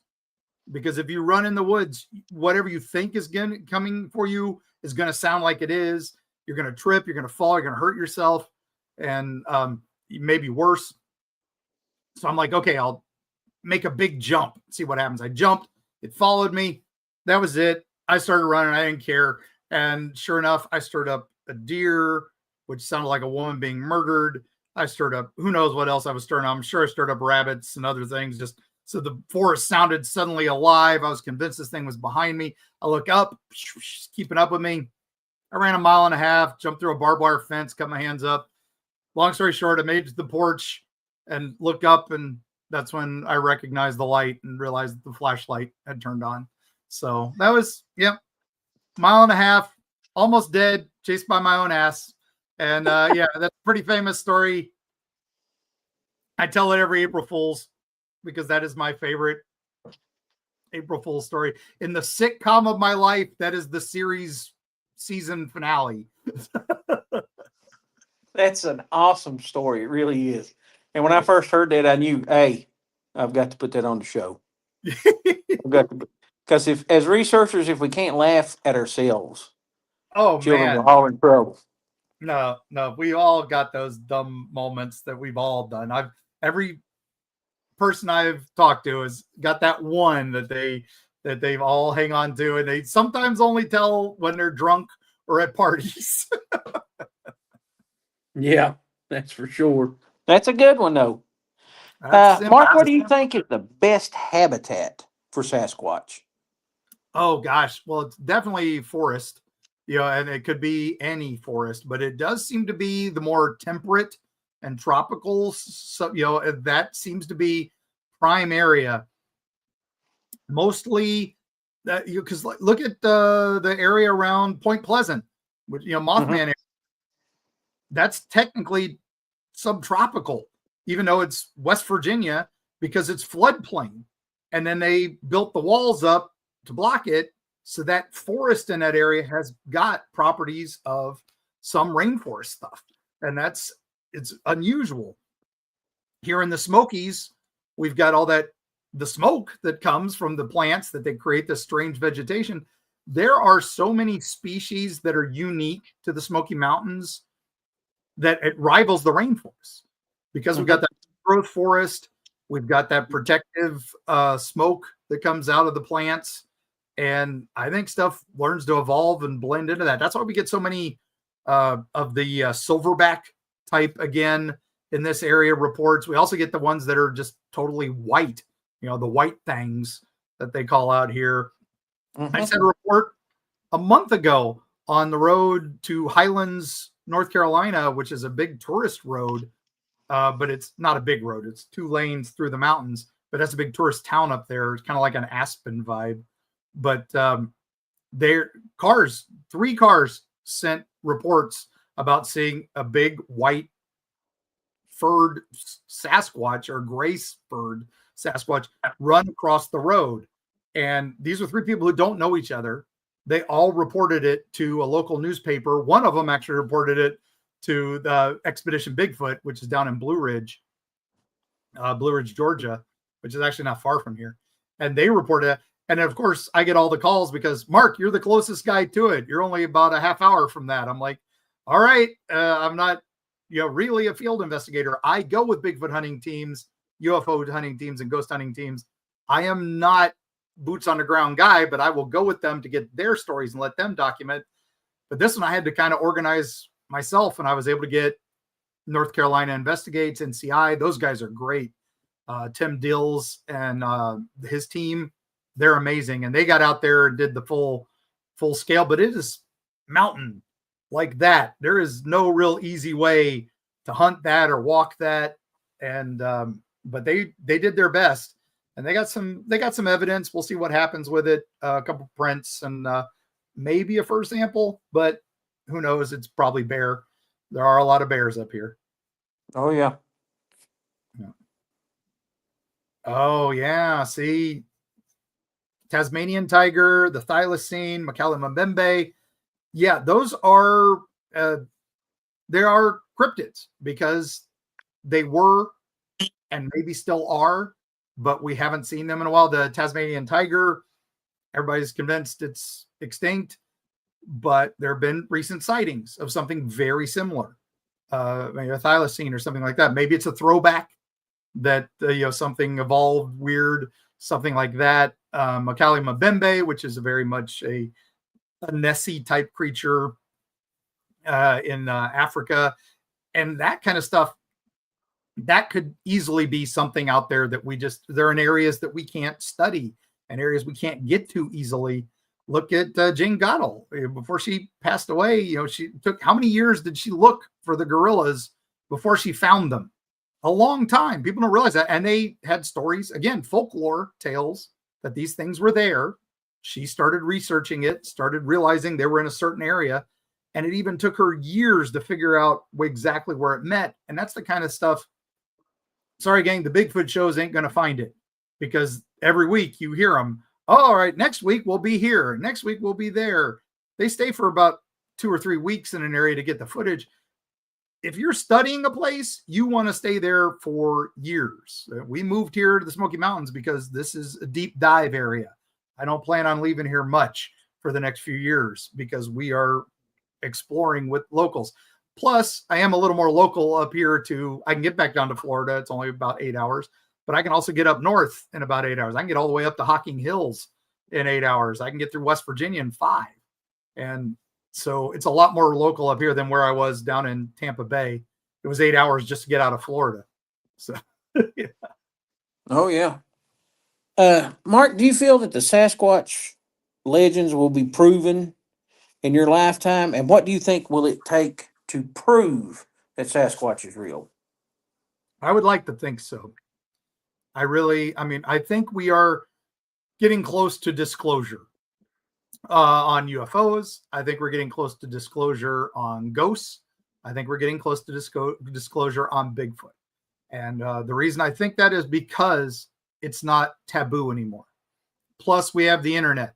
Because if you run in the woods, whatever you think is coming for you is going to sound like it is. You're going to trip. You're going to fall. You're going to hurt yourself. And maybe worse. So I'm like, okay, I'll make a big jump, see what happens. I jumped, it followed me. That was it. I started running. I didn't care. And sure enough, I stirred up a deer, which sounded like a woman being murdered. I stirred up, who knows what else I was stirring up. I'm sure I stirred up rabbits and other things. Just so the forest sounded suddenly alive. I was convinced this thing was behind me. I look up, keeping up with me. I ran a mile and a half, jumped through a barbed wire fence, cut my hands up. Long story short, I made it to the porch and look up, and that's when I recognized the light and realized that the flashlight had turned on. So that was, mile and a half, almost dead, chased by my own ass. And yeah, that's a pretty famous story. I tell it every April Fool's because that is my favorite April Fool's story. In the sitcom of my life, that is the series season finale. That's an awesome story. It really is. And when I first heard that, I knew, hey, I've got to put that on the show. I've got to, because as researchers, if we can't laugh at ourselves, Oh children man, are all in trouble. no, we all got those dumb moments that we've all done. Every person I've talked to has got that one that they've all hang on to, and they sometimes only tell when they're drunk or at parties. Yeah, that's for sure. That's a good one, though. That's Mark, what do you think is the best habitat for Sasquatch? Oh gosh, well, it's definitely forest, and it could be any forest, but it does seem to be the more temperate and tropical. So, that seems to be prime area. Mostly that because look at the area around Point Pleasant, which, Mothman area. That's technically subtropical, even though it's West Virginia, because it's floodplain. And then they built the walls up to block it. So that forest in that area has got properties of some rainforest stuff. And it's unusual. Here in the Smokies, we've got all the smoke that comes from the plants that they create this strange vegetation. There are so many species that are unique to the Smoky Mountains that it rivals the rainforest, because we've got that growth forest, we've got that protective smoke that comes out of the plants, and I think stuff learns to evolve and blend into that. That's why we get so many of the silverback type again in this area reports. We also get the ones that are just totally white, the white things that they call out here. I just had a report a month ago on the road to Highlands, North Carolina, which is a big tourist road, but it's not a big road. It's 2 lanes through the mountains, but that's a big tourist town up there. It's kind of like an Aspen vibe. But their 3 cars sent reports about seeing a big white furred Sasquatch or gray furred Sasquatch run across the road. And these were 3 people who don't know each other. They all reported it to a local newspaper. One of them actually reported it to the Expedition Bigfoot, which is down in Blue Ridge, Georgia, which is actually not far from here. And they reported it. And of course, I get all the calls because, Mark, you're the closest guy to it. You're only about a half hour from that. I'm like, all right, I'm not, really a field investigator. I go with Bigfoot hunting teams, UFO hunting teams, and ghost hunting teams. I am not boots on the ground guy, but I will go with them to get their stories and let them document. But this one I had to kind of organize myself, and I was able to get North Carolina Investigates, NCI. Those guys are great. Tim Dills and his team, they're amazing. And they got out there and did the full scale, but it is mountain like that. There is no real easy way to hunt that or walk that. And, but they did their best. And they got some evidence. We'll see what happens with it. A couple prints and maybe a fur sample, but who knows? It's probably bear. There are a lot of bears up here. Oh yeah. Oh yeah. See, Tasmanian tiger, the thylacine, Macallan-Mbembe. Yeah, those are they are cryptids because they were and maybe still are, but we haven't seen them in a while. The Tasmanian tiger, everybody's convinced it's extinct, but there have been recent sightings of something very similar, maybe a thylacine or something like that. Maybe it's a throwback that something evolved weird, something like that. Macallan-Mbembe, which is very much a Nessie type creature in Africa, and that kind of stuff. That could easily be something out there that they're in areas that we can't study and areas we can't get to easily. Look at Jane Goodall. Before she passed away, she took, how many years did she look for the gorillas before she found them? A long time. People don't realize that. And they had stories, again, folklore tales that these things were there. She started researching it, started realizing they were in a certain area. And it even took her years to figure out exactly where it met. And that's the kind of stuff. Sorry, gang, the Bigfoot shows ain't going to find it because every week you hear them. Oh, all right, next week we'll be here. Next week we'll be there. They stay for about 2 or 3 weeks in an area to get the footage. If you're studying a place, you want to stay there for years. We moved here to the Smoky Mountains because this is a deep dive area. I don't plan on leaving here much for the next few years because we are exploring with locals. Plus, I am a little more local up here I can get back down to Florida. It's only about 8 hours, but I can also get up north in about 8 hours. I can get all the way up to Hocking Hills in 8 hours. I can get through West Virginia in 5. And so it's a lot more local up here than where I was down in Tampa Bay. It was 8 hours just to get out of Florida. So, yeah. Oh yeah. Mark, do you feel that the Sasquatch legends will be proven in your lifetime? And what do you think will it take to prove that Sasquatch is real? I would like to think so. I think we are getting close to disclosure on UFOs. I think we're getting close to disclosure on ghosts. I think we're getting close to disclosure on Bigfoot. And the reason I think that is because it's not taboo anymore. Plus, we have the internet.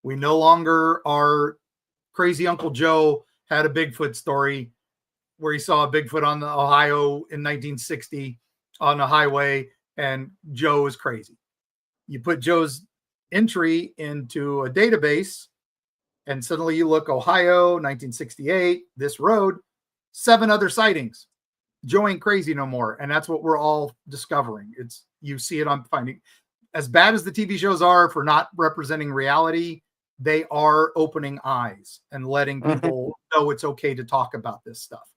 We no longer are crazy Uncle Joe had a Bigfoot story where he saw a Bigfoot on the Ohio in 1960 on a highway, and Joe is crazy. You put Joe's entry into a database, and suddenly you look Ohio, 1968, this road, 7 other sightings. Joe ain't crazy no more. And that's what we're all discovering. You see it on Finding. As bad as the TV shows are for not representing reality, they are opening eyes and letting people know it's okay to talk about this stuff.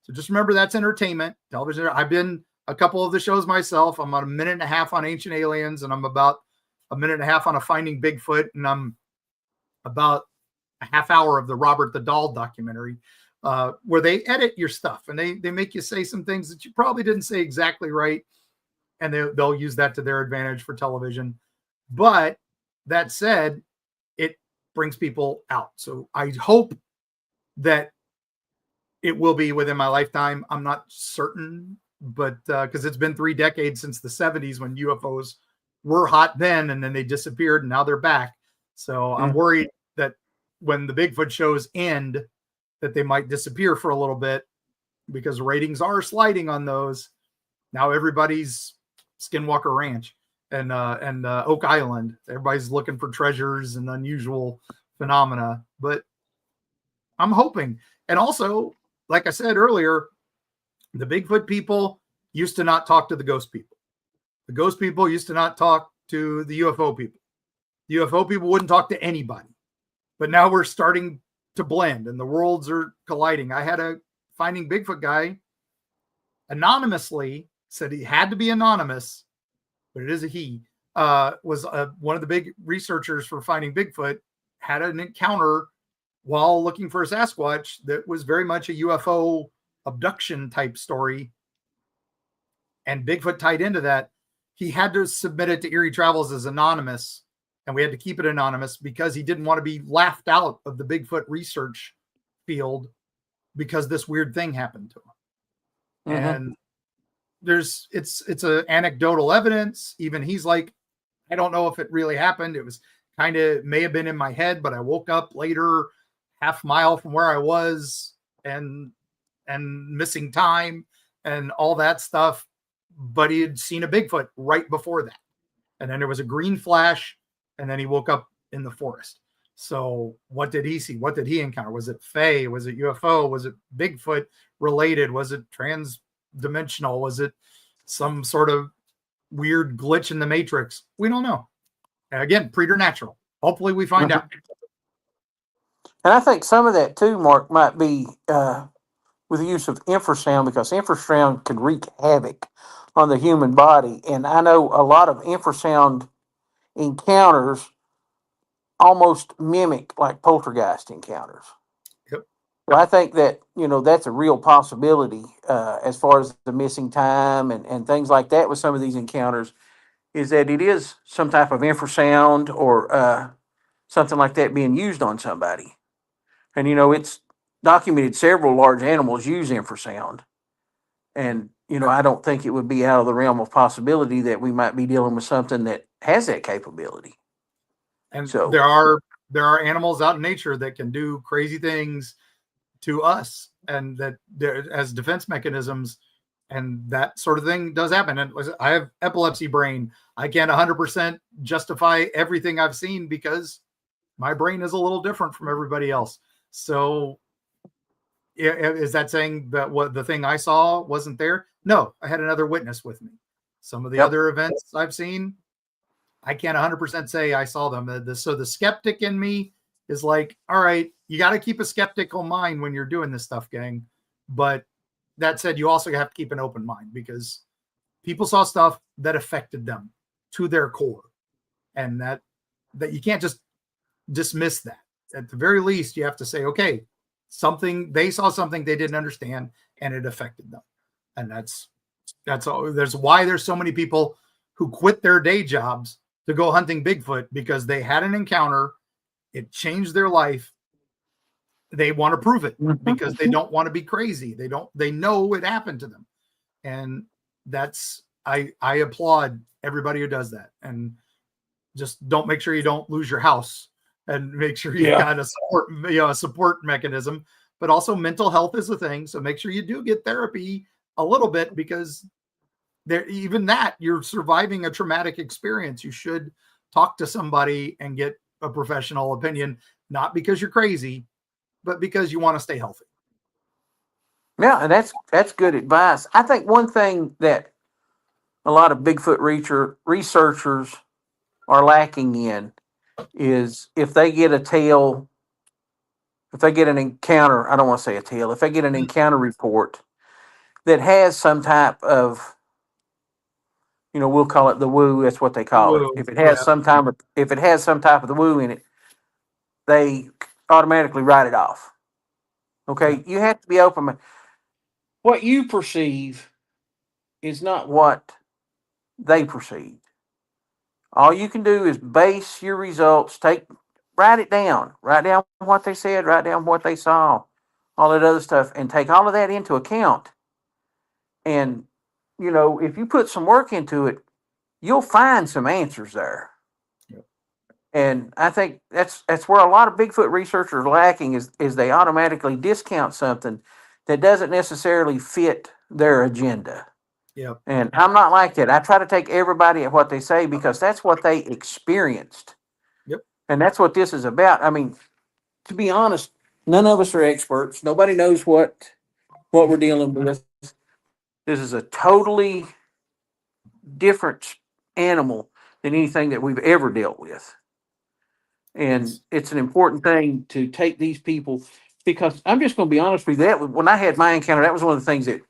So just remember, that's entertainment, television. I've been a couple of the shows myself. I'm on 1.5 minutes on Ancient Aliens, and I'm about 1.5 minutes on a Finding Bigfoot, and I'm about a half hour of the Robert the Doll documentary, where they edit your stuff and they make you say some things that you probably didn't say exactly right, and they'll use that to their advantage for television. But that said, it brings people out. So I hope that it will be within my lifetime. I'm not certain, but because it's been 3 decades since the 70s when UFOs were hot then, and then they disappeared, and now they're back. So I'm worried that when the Bigfoot shows end, that they might disappear for a little bit, because ratings are sliding on those. Now everybody's Skinwalker Ranch and Oak Island. Everybody's looking for treasures and unusual phenomena. But I'm hoping. And also, like I said earlier, the Bigfoot people used to not talk to the ghost people. The ghost people used to not talk to the UFO people. The UFO people wouldn't talk to anybody. But now we're starting to blend and the worlds are colliding. I had a Finding Bigfoot guy anonymously, said he had to be anonymous, but it is a he, was one of the big researchers for Finding Bigfoot, had an encounter while looking for a Sasquatch that was very much a UFO abduction type story. And Bigfoot tied into that. He had to submit it to Eerie Travels as anonymous, and we had to keep it anonymous because he didn't want to be laughed out of the Bigfoot research field because this weird thing happened to him. And it's a anecdotal evidence. Even he's like, I don't know if it really happened. It was kind of may have been in my head, but I woke up later, half mile from where I was, and missing time and all that stuff. But he had seen a Bigfoot right before that. And then there was a green flash, and then he woke up in the forest. So what did he see? What did he encounter? Was it Fae? Was it UFO? Was it Bigfoot related? Was it trans-dimensional? Was it some sort of weird glitch in the Matrix? We don't know. Again, preternatural. Hopefully we find out. And I think some of that too, Mark, might be with the use of infrasound, because infrasound can wreak havoc on the human body. And I know a lot of infrasound encounters almost mimic like poltergeist encounters. Yep. So I think that, that's a real possibility as far as the missing time and things like that with some of these encounters, is that it is some type of infrasound or something like that being used on somebody. And, it's documented several large animals use infrasound. And, I don't think it would be out of the realm of possibility that we might be dealing with something that has that capability. And so there are animals out in nature that can do crazy things to us, and that as defense mechanisms, and that sort of thing does happen. And I have epilepsy brain. I can't 100% justify everything I've seen because my brain is a little different from everybody else. So is that saying that what the thing I saw wasn't there? No, I had another witness with me. Some of the other events I've seen, I can't 100% say I saw them. So the skeptic in me is like, all right, you got to keep a skeptical mind when you're doing this stuff, gang. But that said, you also have to keep an open mind, because people saw stuff that affected them to their core. And that you can't just dismiss that. At the very least, you have to say, okay, they saw something they didn't understand and it affected them. And that's That's all. There's why there's so many people who quit their day jobs to go hunting Bigfoot, because they had an encounter. It changed their life. They want to prove it because they don't want to be crazy. They know it happened to them. And that's, I applaud everybody who does that. And just make sure you don't lose your house, and make sure you got a support mechanism, but also mental health is a thing. So make sure you do get therapy a little bit, because even that, you're surviving a traumatic experience. You should talk to somebody and get a professional opinion, not because you're crazy, but because you want to stay healthy. Yeah, and that's good advice. I think one thing that a lot of Bigfoot researchers are lacking in is if they get an encounter, I don't want to say a tale, if they get an encounter report that has some type of, we'll call it the woo, that's what they call it. If it has some type of the woo in it, they automatically write it off. Okay, you have to be open. What you perceive is not what they perceive. All you can do is base your results, write down what they said, write down what they saw, all that other stuff, and take all of that into account. And, if you put some work into it, you'll find some answers there. Yep. And I think that's where a lot of Bigfoot researchers are lacking is they automatically discount something that doesn't necessarily fit their agenda. Yep. And I'm not like that. I try to take everybody at what they say because that's what they experienced. Yep. And that's what this is about. I mean, to be honest, none of us are experts. Nobody knows what we're dealing with. This is a totally different animal than anything that we've ever dealt with. And it's an important thing to take these people, because I'm just going to be honest with you. When I had my encounter, that was one of the things that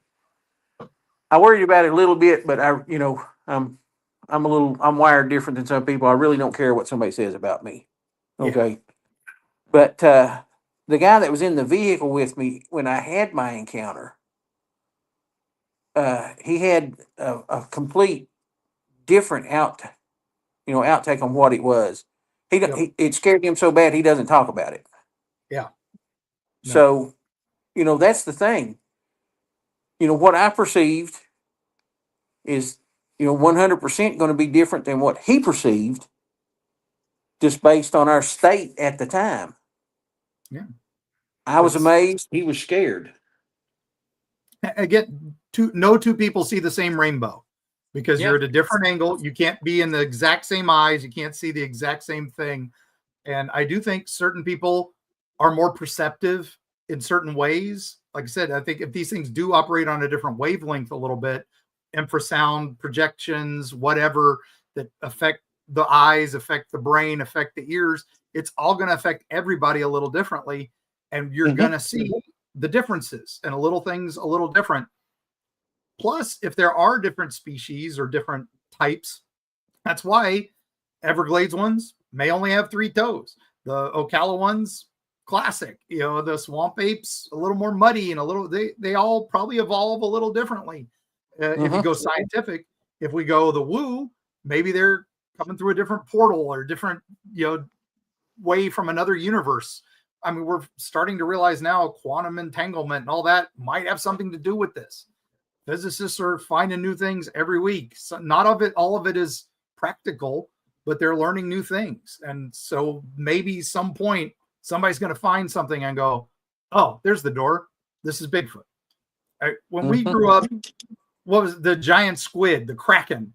I worried about it a little bit, but I'm wired different than some people. I really don't care what somebody says about me. Okay. Yeah. But the guy that was in the vehicle with me when I had my encounter, he had a complete different outtake on what it was. It scared him so bad he doesn't talk about it. Yeah. No. So, that's the thing. What I perceived is, 100% going to be different than what he perceived, just based on our state at the time. Yeah. I was amazed. He was scared. Again, no two people see the same rainbow, because you're at a different angle. You can't be in the exact same eyes. You can't see the exact same thing. And I do think certain people are more perceptive in certain ways. Like I said, I think if these things do operate on a different wavelength a little bit, infrasound projections, whatever, that affect the eyes, affect the brain, affect the ears, it's all going to affect everybody a little differently. And you're going to see the differences, and little things a little different. Plus, if there are different species or different types, that's why Everglades ones may only have 3 toes. The Ocala ones, classic. The swamp apes, a little more muddy, and they all probably evolve a little differently. If you go scientific, if we go the woo, maybe they're coming through a different portal or different, way from another universe. I mean, we're starting to realize now quantum entanglement and all that might have something to do with this. Physicists are finding new things every week. So all of it is practical, but they're learning new things. And so maybe some point somebody's going to find something and go, oh, there's the door. This is Bigfoot. When we grew up, what was the giant squid, the Kraken,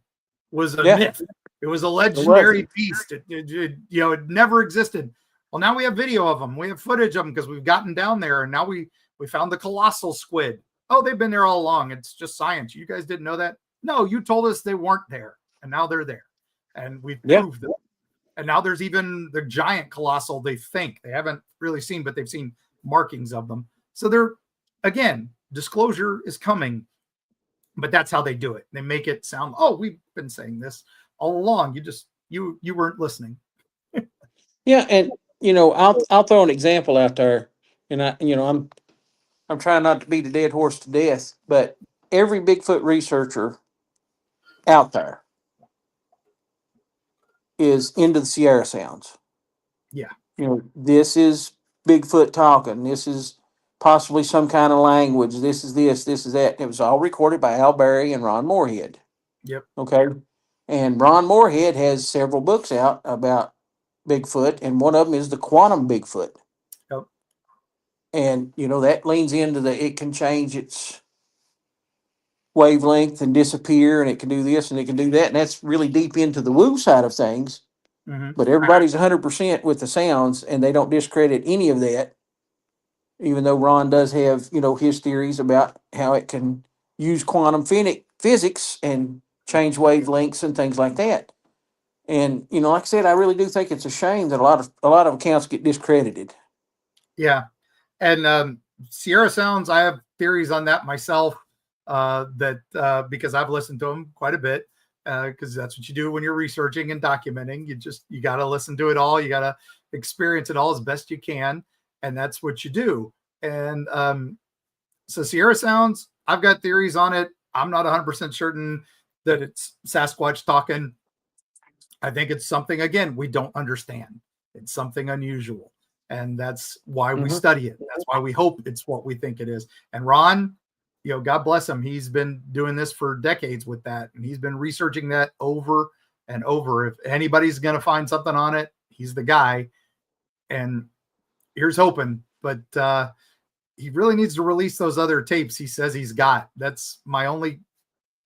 was a myth. It was a legendary beast. It never existed. Well, now we have video of them. We have footage of them because we've gotten down there, and now we found the colossal squid. Oh, they've been there all along. It's just science. You guys didn't know that? No, you told us they weren't there, and now they're there, and we've proved them. And now there's even the giant colossal. They haven't really seen, but they've seen markings of them. So again, disclosure is coming, but that's how they do it. They make it sound, oh, we've been saying this all along. You weren't listening. Yeah, and I'll throw an example out there, and I'm trying not to beat a dead horse to death, but every Bigfoot researcher out there is into the Sierra Sounds. Yeah. You know, this is Bigfoot talking. This is possibly some kind of language. This is this. This is that. It was all recorded by Al Berry and Ron Moorhead. Yep. Okay. And Ron Moorhead has several books out about Bigfoot, and one of them is the Quantum Bigfoot. Yep. And, you know, that leans into it can change its wavelength and disappear, and it can do this and it can do that. And that's really deep into the woo side of things. Mm-hmm. But everybody's 100% with the sounds, and they don't discredit any of that, even though Ron does have, you know, his theories about how it can use quantum physics and change wavelengths and things like that. And, you know, like I said, I really do think it's a shame that a lot of accounts get discredited. Yeah. And Sierra Sounds, I have theories on that myself, because I've listened to them quite a bit, because that's what you do when you're researching and documenting. You got to listen to it all. You got to experience it all as best you can. And that's what you do. And so Sierra Sounds, I've got theories on it. I'm not 100% certain that it's Sasquatch talking. I think it's something, again, we don't understand. It's something unusual. And that's why we study it. That's why we hope it's what we think it is. And Ron, you know, God bless him. He's been doing this for decades with that. And he's been researching that over and over. If anybody's going to find something on it, he's the guy. And here's hoping. But he really needs to release those other tapes he says he's got. That's my only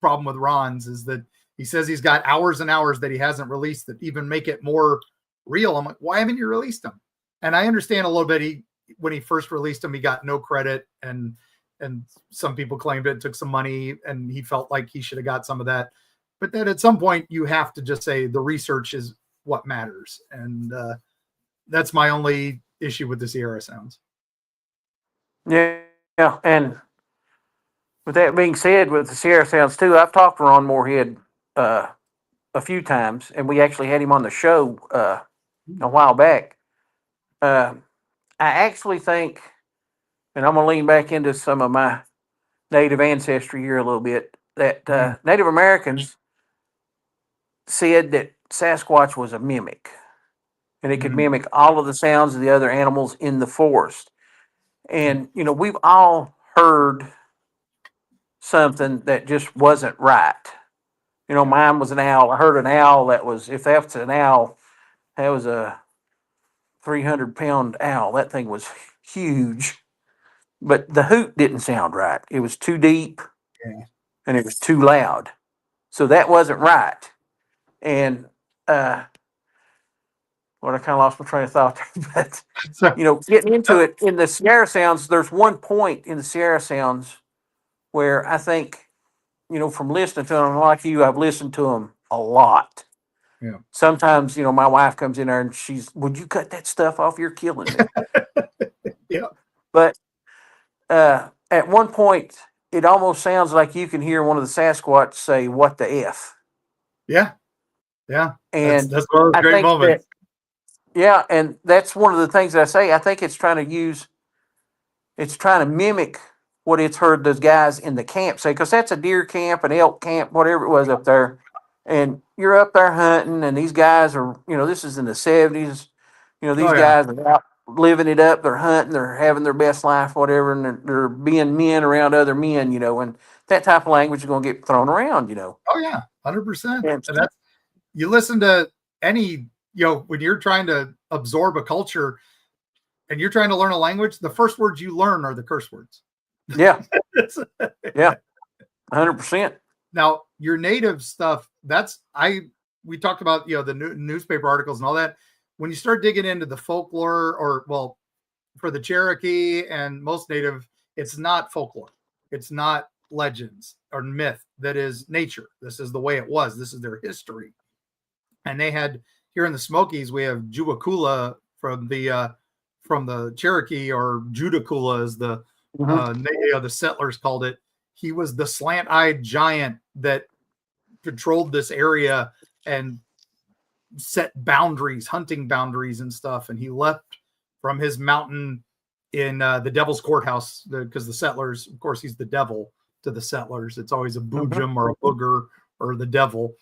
problem with Ron's, is that he says he's got hours and hours that he hasn't released that even make it more real. I'm like, why haven't you released them? And I understand a little bit. When he first released them, he got no credit, and some people claimed it took some money, and he felt like he should have got some of that. But then at some point, you have to just say the research is what matters, and that's my only issue with the Sierra Sounds. Yeah, and with that being said, with the Sierra Sounds too, I've talked to Ron Moorhead a few times, and we actually had him on the show a while back. I actually think, and I'm going to lean back into some of my Native ancestry here a little bit, that Native Americans said that Sasquatch was a mimic, and it could mimic all of the sounds of the other animals in the forest. And, you know, we've all heard something that just wasn't right. You know, mine was an owl. I heard an owl that was, if that's an owl, that was a 300-pound owl. That thing was huge. But the hoot didn't sound right. It was too deep, and it was too loud. So that wasn't right. And, well, I kind of lost my train of thought there. But, you know, getting into it, in the Sierra Sounds, there's one point in the Sierra Sounds where I think, you know, from listening to them, like you, I've listened to them a lot. Yeah. Sometimes, you know, my wife comes in there and she's, would you cut that stuff off? You're killing me. Yeah. But at one point, it almost sounds like you can hear one of the Sasquatch say, "What the F?" Yeah. Yeah. And that's one of those great moments. Yeah, and that's one of the things that I say. I think it's trying to mimic what it's heard those guys in the camp say, because that's a deer camp, an elk camp, whatever it was up there. And you're up there hunting, and these guys are, you know, this is in the 70s. You know, these guys are out living it up. They're hunting, they're having their best life, whatever, and they're being men around other men, you know, and that type of language is going to get thrown around, you know. Oh, yeah, 100%. And that's, you listen to any, you know, when you're trying to absorb a culture and you're trying to learn a language, the first words you learn are the curse words. Yeah. Yeah. 100%. Now, your native stuff, we talked about, you know, the newspaper articles and all that. When you start digging into the folklore, or, well, for the Cherokee and most native, it's not folklore. It's not legends or myth. That is nature. This is the way it was. This is their history. And they had, here in the Smokies, we have Juwakula from the Cherokee, or Judakula as the the settlers called it. He was the slant-eyed giant that patrolled this area and set boundaries, hunting boundaries and stuff. And he left from his mountain in the Devil's Courthouse, because the settlers, of course, he's the devil to the settlers. It's always a boojum or a booger or the devil.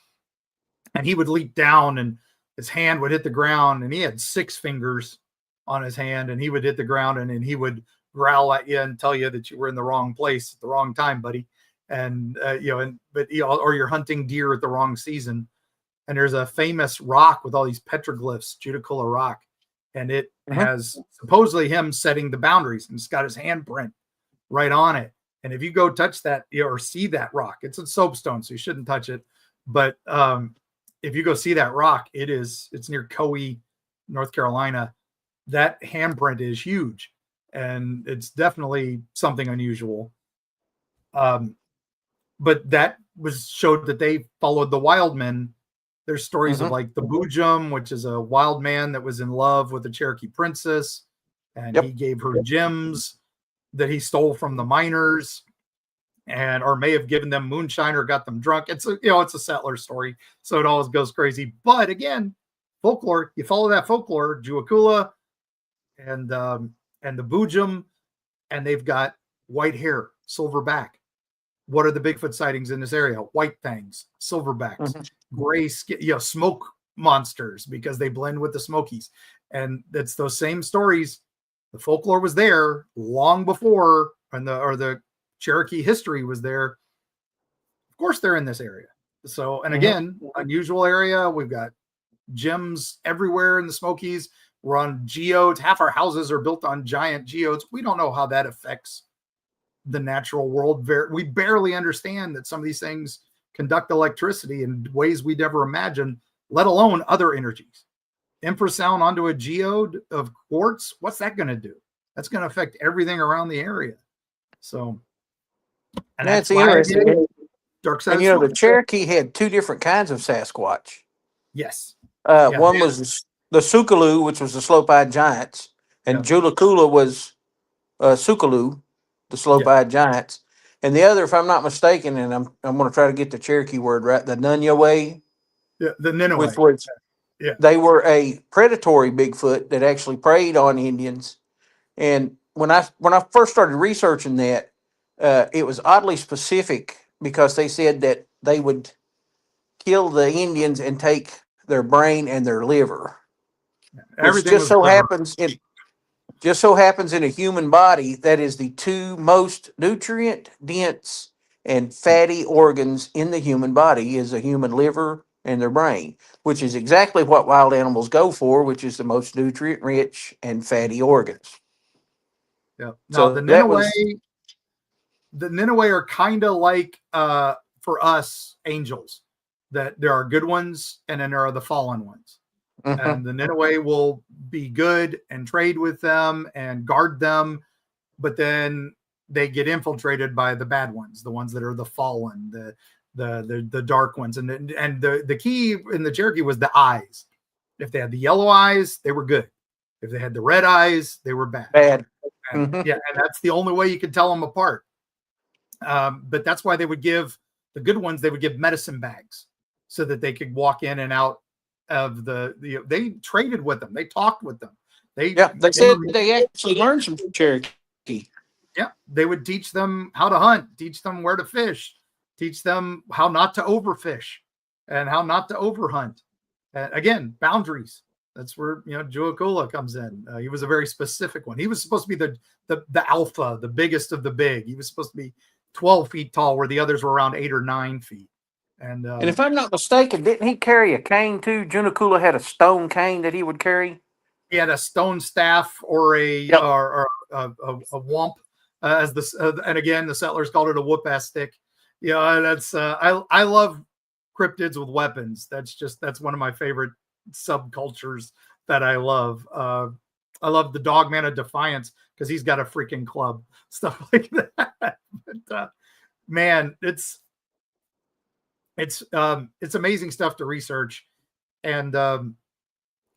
And he would leap down and his hand would hit the ground, and he had 6 fingers on his hand, and he would hit the ground, and then he would growl at you and tell you that you were in the wrong place at the wrong time, buddy. And, or you're hunting deer at the wrong season. And there's a famous rock with all these petroglyphs, Judiculla rock. And it has supposedly him setting the boundaries, and it's got his handprint right on it. And if you go touch that, or see that rock, it's a soapstone, so you shouldn't touch it. But if you go see that rock, it's near Coe, North Carolina. That handprint is huge, and it's definitely something unusual. But that showed that they followed the wild men. There's stories of like the Boojum, which is a wild man that was in love with a Cherokee princess, and he gave her gems that he stole from the miners, or may have given them moonshine or got them drunk. It's a settler story, so it always goes crazy. But again, folklore, you follow that folklore, Judiculla and the Boojum, and they've got white hair, silver back. What are the Bigfoot sightings in this area? White things, silverbacks, gray skin, smoke monsters, because they blend with the Smokies. And it's those same stories. The folklore was there long before, the Cherokee history was there. Of course, they're in this area. So, and again, unusual area. We've got gems everywhere in the Smokies. We're on geodes. Half our houses are built on giant geodes. We don't know how that affects the natural world. We barely understand that some of these things conduct electricity in ways we never imagined, let alone other energies. Infrasound onto a geode of quartz, what's that going to do? That's going to affect everything around the area. So, and that's interesting. Dark side. And the Cherokee had 2 different kinds of Sasquatch. Yes. One was the Sukaloo, which was the slope-eyed giants, and Judiculla was Sukaloo, the slope-eyed giants. And the other, if I'm not mistaken, and I'm going to try to get the Cherokee word right, the Nunaway. Yeah, the Ninaway. Which was, they were a predatory Bigfoot that actually preyed on Indians. And when I first started researching that, it was oddly specific, because they said that they would kill the Indians and take their brain and their liver. Everything just so happens in a human body, that is the 2 most nutrient dense and fatty organs in the human body, is a human liver and their brain, which is exactly what wild animals go for, which is the most nutrient rich and fatty organs. Yeah. So the Ninaway are kind of like, for us, angels, that there are good ones and then there are the fallen ones. And the Ninaway will be good and trade with them and guard them, but then they get infiltrated by the bad ones, the ones that are the fallen, the dark ones. And the key in the Cherokee was the eyes. If they had the yellow eyes, they were good. If they had the red eyes, they were bad. And, and that's the only way you could tell them apart. But that's why they would give the good ones, they would give medicine bags so that they could walk in and out of they traded with them. They talked with them. They said they actually learned some Cherokee. Yeah. They would teach them how to hunt, teach them where to fish, teach them how not to overfish and how not to overhunt. Again, boundaries. That's where, Judiculla comes in. He was a very specific one. He was supposed to be the alpha, the biggest of the big. He was supposed to be 12 feet tall, where the others were around 8 or 9 feet. And if I'm not mistaken, didn't he carry a cane too? Judiculla had a stone cane that he would carry. He had a stone staff or a womp, and again the settlers called it a whoop-ass stick. That's I love cryptids with weapons. That's one of my favorite subcultures that I love. I love the Dogman of Defiance because he's got a freaking club, stuff like that. But, man, it's amazing stuff to research. And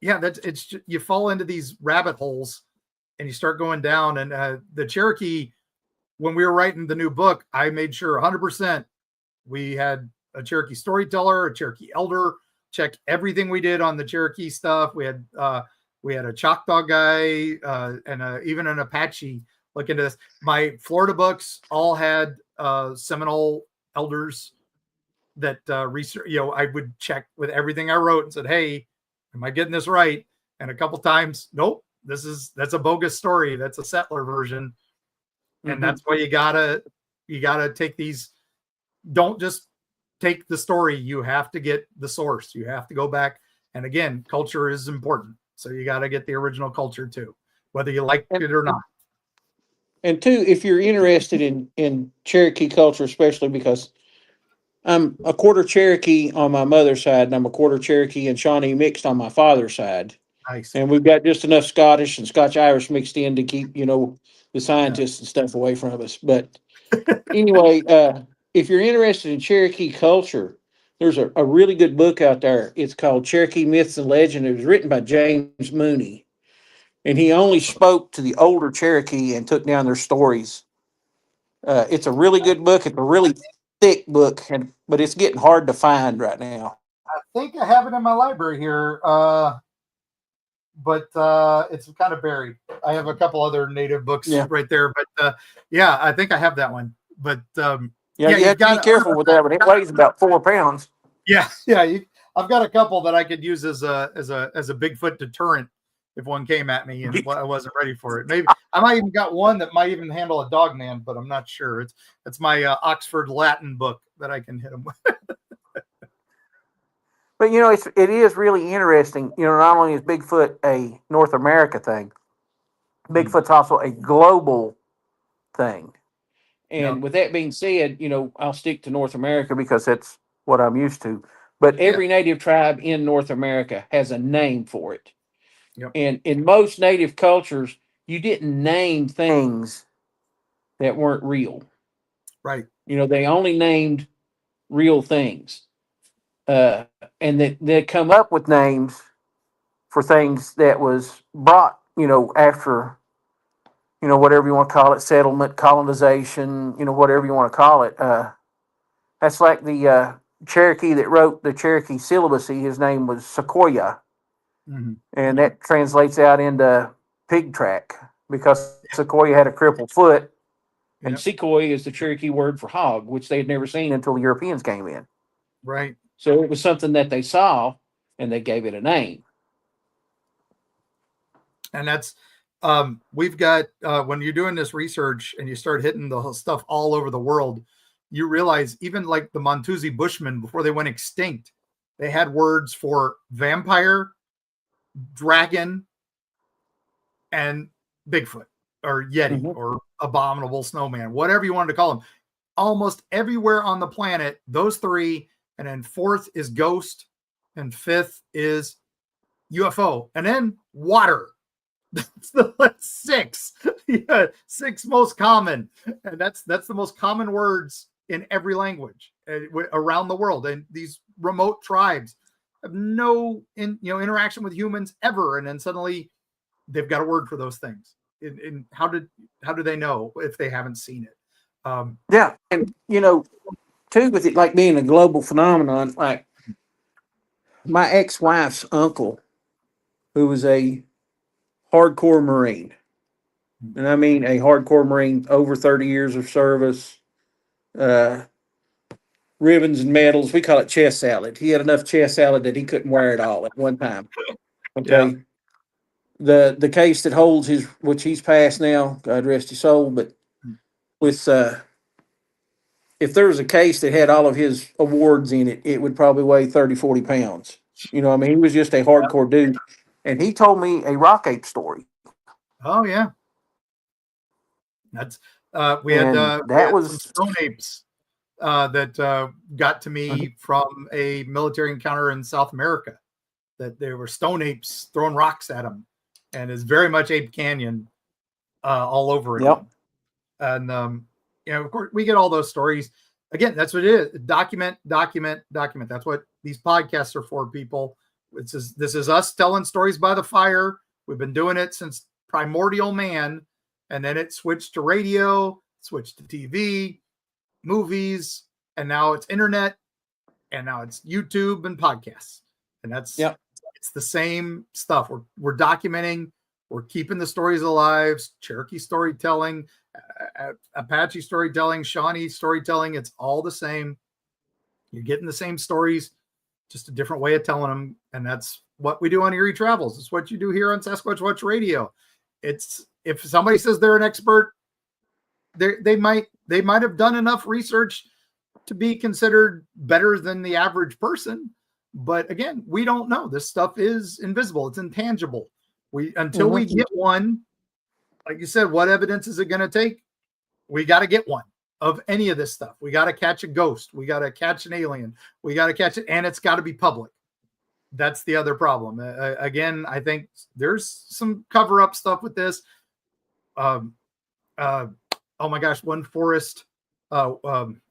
you fall into these rabbit holes and you start going down. And the Cherokee, when we were writing the new book, I made sure 100% we had a Cherokee storyteller, a Cherokee elder, check everything we did on the Cherokee stuff. We had a Choctaw guy and even an Apache look into this. My Florida books all had Seminole elders that research. I would check with everything I wrote and said, "Hey, am I getting this right?" And a couple times, nope, that's a bogus story. That's a settler version, and that's why you gotta take these. Don't just take the story. You have to get the source. You have to go back. And again, culture is important. So you got to get the original culture too, whether you like it or not. And two, if you're interested in Cherokee culture, especially because I'm a quarter Cherokee on my mother's side, and I'm a quarter Cherokee and Shawnee mixed on my father's side. Nice. And we've got just enough Scottish and Scotch Irish mixed in to keep, the scientists and stuff away from us. But anyway, if you're interested in Cherokee culture, there's a really good book out there. It's called Cherokee Myths and Legend. It was written by James Mooney. And he only spoke to the older Cherokee and took down their stories. It's a really good book. It's a really thick book, but it's getting hard to find right now. I think I have it in my library here, but it's kind of buried. I have a couple other native books right there, but yeah, I think I have that one. But you have to be careful with that one. It weighs about 4 pounds. Yeah. I've got a couple that I could use as a Bigfoot deterrent if one came at me and I wasn't ready for it. Maybe I might even got one that might even handle a dog man, but I'm not sure. It's my Oxford Latin book that I can hit them with. But it is really interesting. Not only is Bigfoot a North America thing, Bigfoot's also a global thing. And with that being said, I'll stick to North America because that's what I'm used to. But every native tribe in North America has a name for it. Yep. And in most native cultures, you didn't name things that weren't real. Right. They only named real things. And they come up with names for things that was brought, after, whatever you want to call it, settlement, colonization, whatever you want to call it. That's like the Cherokee that wrote the Cherokee syllabus. His name was Sequoia. Mm-hmm. And that translates out into pig track because Sequoia had a crippled foot. And Sequoia is the Cherokee word for hog, which they had never seen until the Europeans came in. Right. So it was something that they saw and they gave it a name. And that's, we've got, when you're doing this research and you start hitting the whole stuff all over the world, you realize even like the Muncy Bushmen, before they went extinct, they had words for vampire, dragon, and Bigfoot or Yeti or abominable snowman, whatever you wanted to call them. Almost everywhere on the planet, those three, and then fourth is ghost, and fifth is UFO, and then water. That's 6. Yeah, 6 most common, and that's the most common words in every language around the world. And these remote tribes have no interaction with humans ever, and then suddenly they've got a word for those things. And how do they know if they haven't seen it? Yeah, and too, with it like being a global phenomenon, like my ex-wife's uncle, who was a hardcore Marine, and I mean a hardcore Marine, over 30 years of service, ribbons and medals. We call it chest salad. He had enough chest salad that he couldn't wear it all at one time. Okay. Yeah. The case that holds which he's passed now, God rest his soul, but with if there was a case that had all of his awards in it, it would probably weigh 30, 40 pounds. He was just a hardcore dude. And he told me a rock ape story. Oh yeah. That's we had some stone apes that got to me from a military encounter in South America, that there were stone apes throwing rocks at them, and it's very much Ape Canyon all over it. Yep. And of course we get all those stories. Again, that's what it is. Document. That's what these podcasts are for, people. This is us telling stories by the fire. We've been doing it since primordial man, and then it switched to radio, switched to TV, movies, and now it's internet, and now it's YouTube and podcasts. And that's it's the same stuff. We're documenting We're keeping the stories alive. Cherokee storytelling, Apache storytelling, Shawnee storytelling. It's all the same. You're getting the same stories, just a different way of telling them. And that's what we do on Eerie Travels. It's what you do here on Sasquatch Watch Radio. It's, if somebody says they're an expert, they might have done enough research to be considered better than the average person. But again, we don't know. This stuff is invisible. It's intangible. Until we get one, like you said, what evidence is it going to take? We got to get one of any of this stuff. We got to catch a ghost. We got to catch an alien. We got to catch it, and it's got to be public. That's the other problem. Again, I think there's some cover-up stuff with this. Oh my gosh, one forest. Down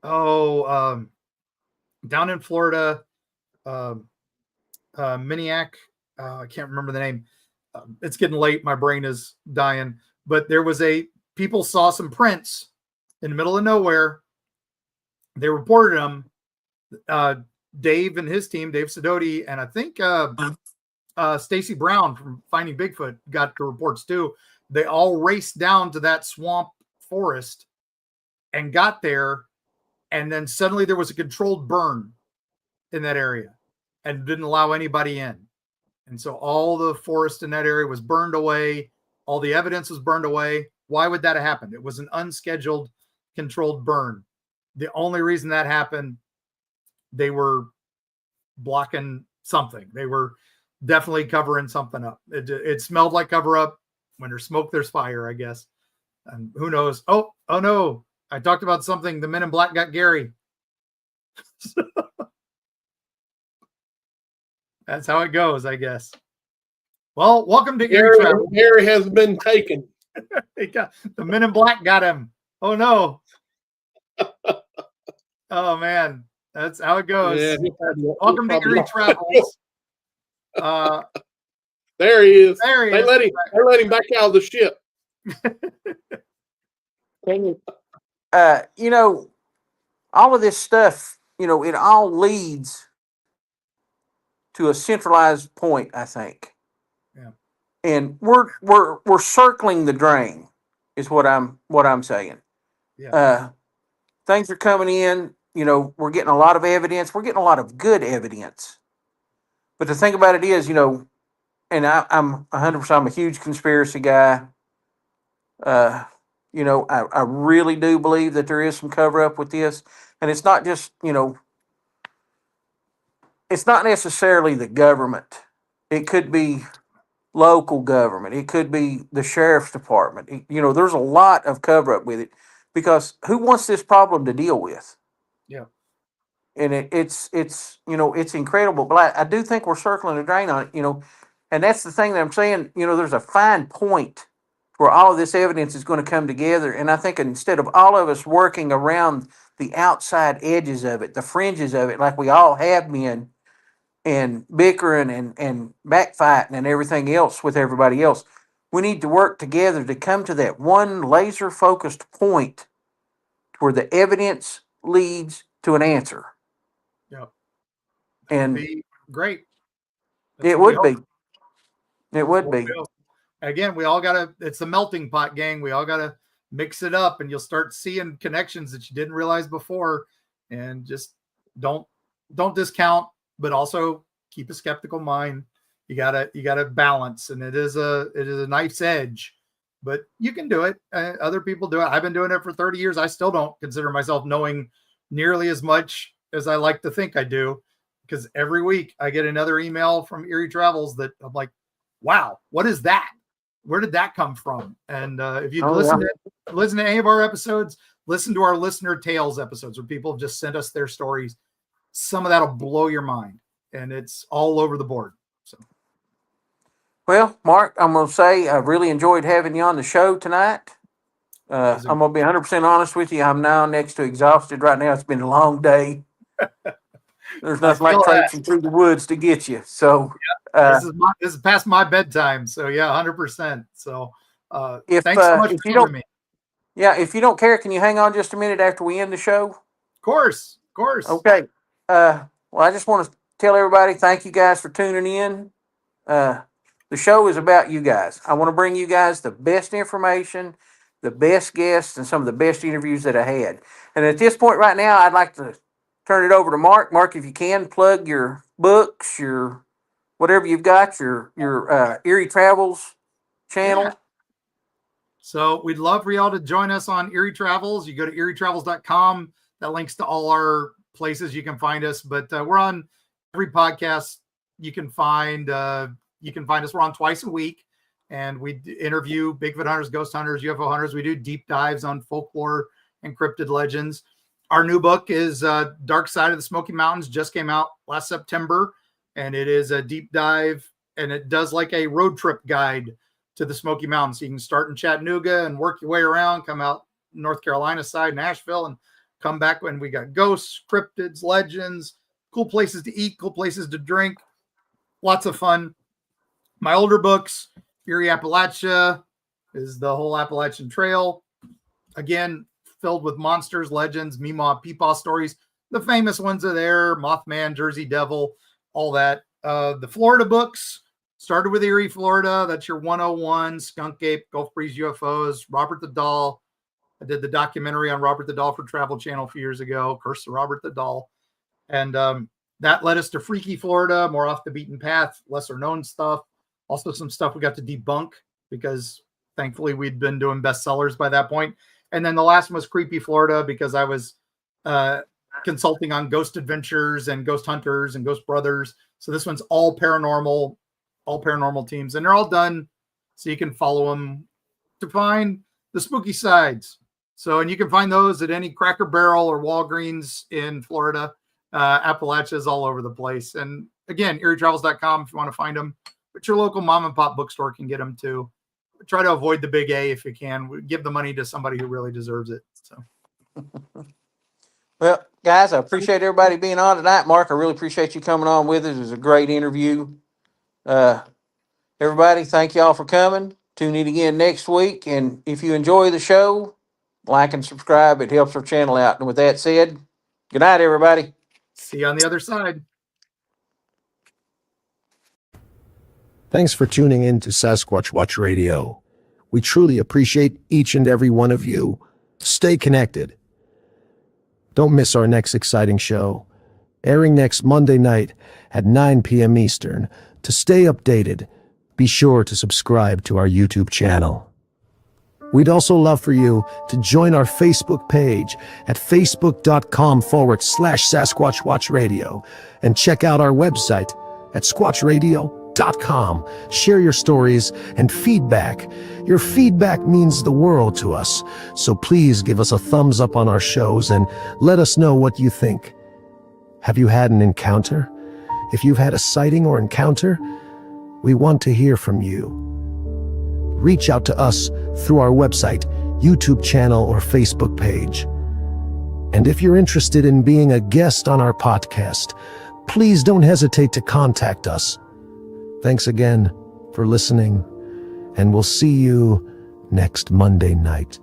in Florida, Miniac. I can't remember the name. It's getting late. My brain is dying. But there was people saw some prints in the middle of nowhere. They reported them. Dave and his team, Dave Sidoti, and I think Stacy Brown from Finding Bigfoot got the reports too. They all raced down to that swamp forest and got there. And then suddenly there was a controlled burn in that area and didn't allow anybody in. And so all the forest in that area was burned away. All the evidence was burned away. Why would that have happened? It was an unscheduled, controlled burn. The only reason that happened, they were blocking something. They were definitely covering something up. It smelled like cover up. When there's smoke, there's fire, I guess. And who knows? Oh no. I talked about something. The Men in Black got Gary. That's how it goes, I guess. Well, welcome to Eerie Travel. Gary has been taken. The Men in Black got him. Oh no. Oh man, that's how it goes. Yeah, welcome to Eerie Travels. There he is. There he they is. let him back out of the ship. All of this stuff, it all leads to a centralized point, I think. Yeah. And we're circling the drain, is what I'm saying. Yeah. Things are coming in. We're getting a lot of evidence. We're getting a lot of good evidence. But the thing about it is, and I'm 100%. I'm a huge conspiracy guy. I really do believe that there is some cover up with this, and it's not just it's not necessarily the government. It could be local government. It could be the sheriff's department. There's a lot of cover up with it because who wants this problem to deal with? Yeah. And it's incredible. But I do think we're circling the drain on it, and that's the thing that I'm saying, there's a fine point where all of this evidence is going to come together. And I think instead of all of us working around the outside edges of it, the fringes of it, like we all have been, and bickering and backfighting and everything else with everybody else, we need to work together to come to that one laser focused point where the evidence leads to an answer. Yep. And be great. That's it what we would hope. be. It would be. Again, we all gotta, it's a melting pot, gang. We all gotta mix it up and you'll start seeing connections that you didn't realize before. And just don't discount, but also keep a skeptical mind. You gotta balance, and it is a knife's edge, but you can do it. Other people do it. I've been doing it for 30 years. I still don't consider myself knowing nearly as much as I like to think I do, because every week I get another email from Eerie Travels that I'm like, wow, what is that? Where did that come from? And if you listen to any of our episodes, listen to our listener tales episodes where people just sent us their stories. Some of that'll blow your mind, and it's all over the board. So, well, Mark, I'm going to say I really enjoyed having you on the show tonight. I'm going to be 100% honest with you. I'm now next to exhausted right now. It's been a long day. There's nothing like traipsing through the woods to get you. So this is past my bedtime. So yeah, 100%. So thanks so much for joining me. Yeah, if you don't care, can you hang on just a minute after we end the show? Of course. Okay. Well, I just want to tell everybody, thank you guys for tuning in. The show is about you guys. I want to bring you guys the best information, the best guests, and some of the best interviews that I had. And at this point right now, I'd like to turn it over to Mark. Mark, if you can, plug your books, your whatever you've got, your Eerie Travels channel. Yeah. So we'd love for y'all to join us on Eerie Travels. You go to eerietravels.com. That links to all our places you can find us. But we're on every podcast you can find. You can find us. We're on twice a week, and we interview Bigfoot hunters, ghost hunters, UFO hunters. We do deep dives on folklore and cryptid legends. Our new book is Dark Side of the Smoky Mountains. Just came out last September, and it is a deep dive, and it does like a road trip guide to the Smoky Mountains. So you can start in Chattanooga and work your way around, come out North Carolina side, Nashville, and come back when we got ghosts, cryptids, legends, cool places to eat, cool places to drink, lots of fun. My older books, Eerie Appalachia, is the whole Appalachian Trail. Again, filled with monsters, legends, Meemaw, Peepaw stories. The famous ones are there, Mothman, Jersey Devil, all that. The Florida books started with Eerie, Florida. That's your 101, Skunk Ape, Gulf Breeze UFOs, Robert the Doll. I did the documentary on Robert the Doll for Travel Channel a few years ago, Curse of Robert the Doll. And that led us to Freaky Florida, more off the beaten path, lesser known stuff. Also some stuff we got to debunk because thankfully we'd been doing bestsellers by that point. And then the last one was Creepy Florida because I was consulting on ghost adventures and ghost hunters and ghost brothers. So this one's all paranormal teams, and they're all done so you can follow them to find the spooky sides. So, and you can find those at any Cracker Barrel or Walgreens in Florida. Appalachia is all over the place. And again, eerietravels.com if you want to find them. But your local mom and pop bookstore can get them too. Try to avoid the big A if you can. Give the money to somebody who really deserves it. So, Well, guys, I appreciate everybody being on tonight. Mark, I really appreciate you coming on with us. It was a great interview. Everybody, thank y'all for coming. Tune in again next week. And if you enjoy the show, like and subscribe. It helps our channel out. And with that said, good night, everybody. see you on the other side. Thanks for tuning in to Sasquatch Watch Radio. We truly appreciate each and every one of you. Stay connected. Don't miss our next exciting show, airing next Monday night at 9 p.m. Eastern. To stay updated, be sure to subscribe to our YouTube channel. We'd also love for you to join our Facebook page at facebook.com/Sasquatch Watch Radio and check out our website at squatchradio.com. Share your stories and feedback. Your feedback means the world to us, so please give us a thumbs up on our shows and let us know what you think. Have you had an encounter? If you've had a sighting or encounter, we want to hear from you. Reach out to us through our website, YouTube channel, or Facebook page. And if you're interested in being a guest on our podcast, please don't hesitate to contact us. Thanks again for listening, and we'll see you next Monday night.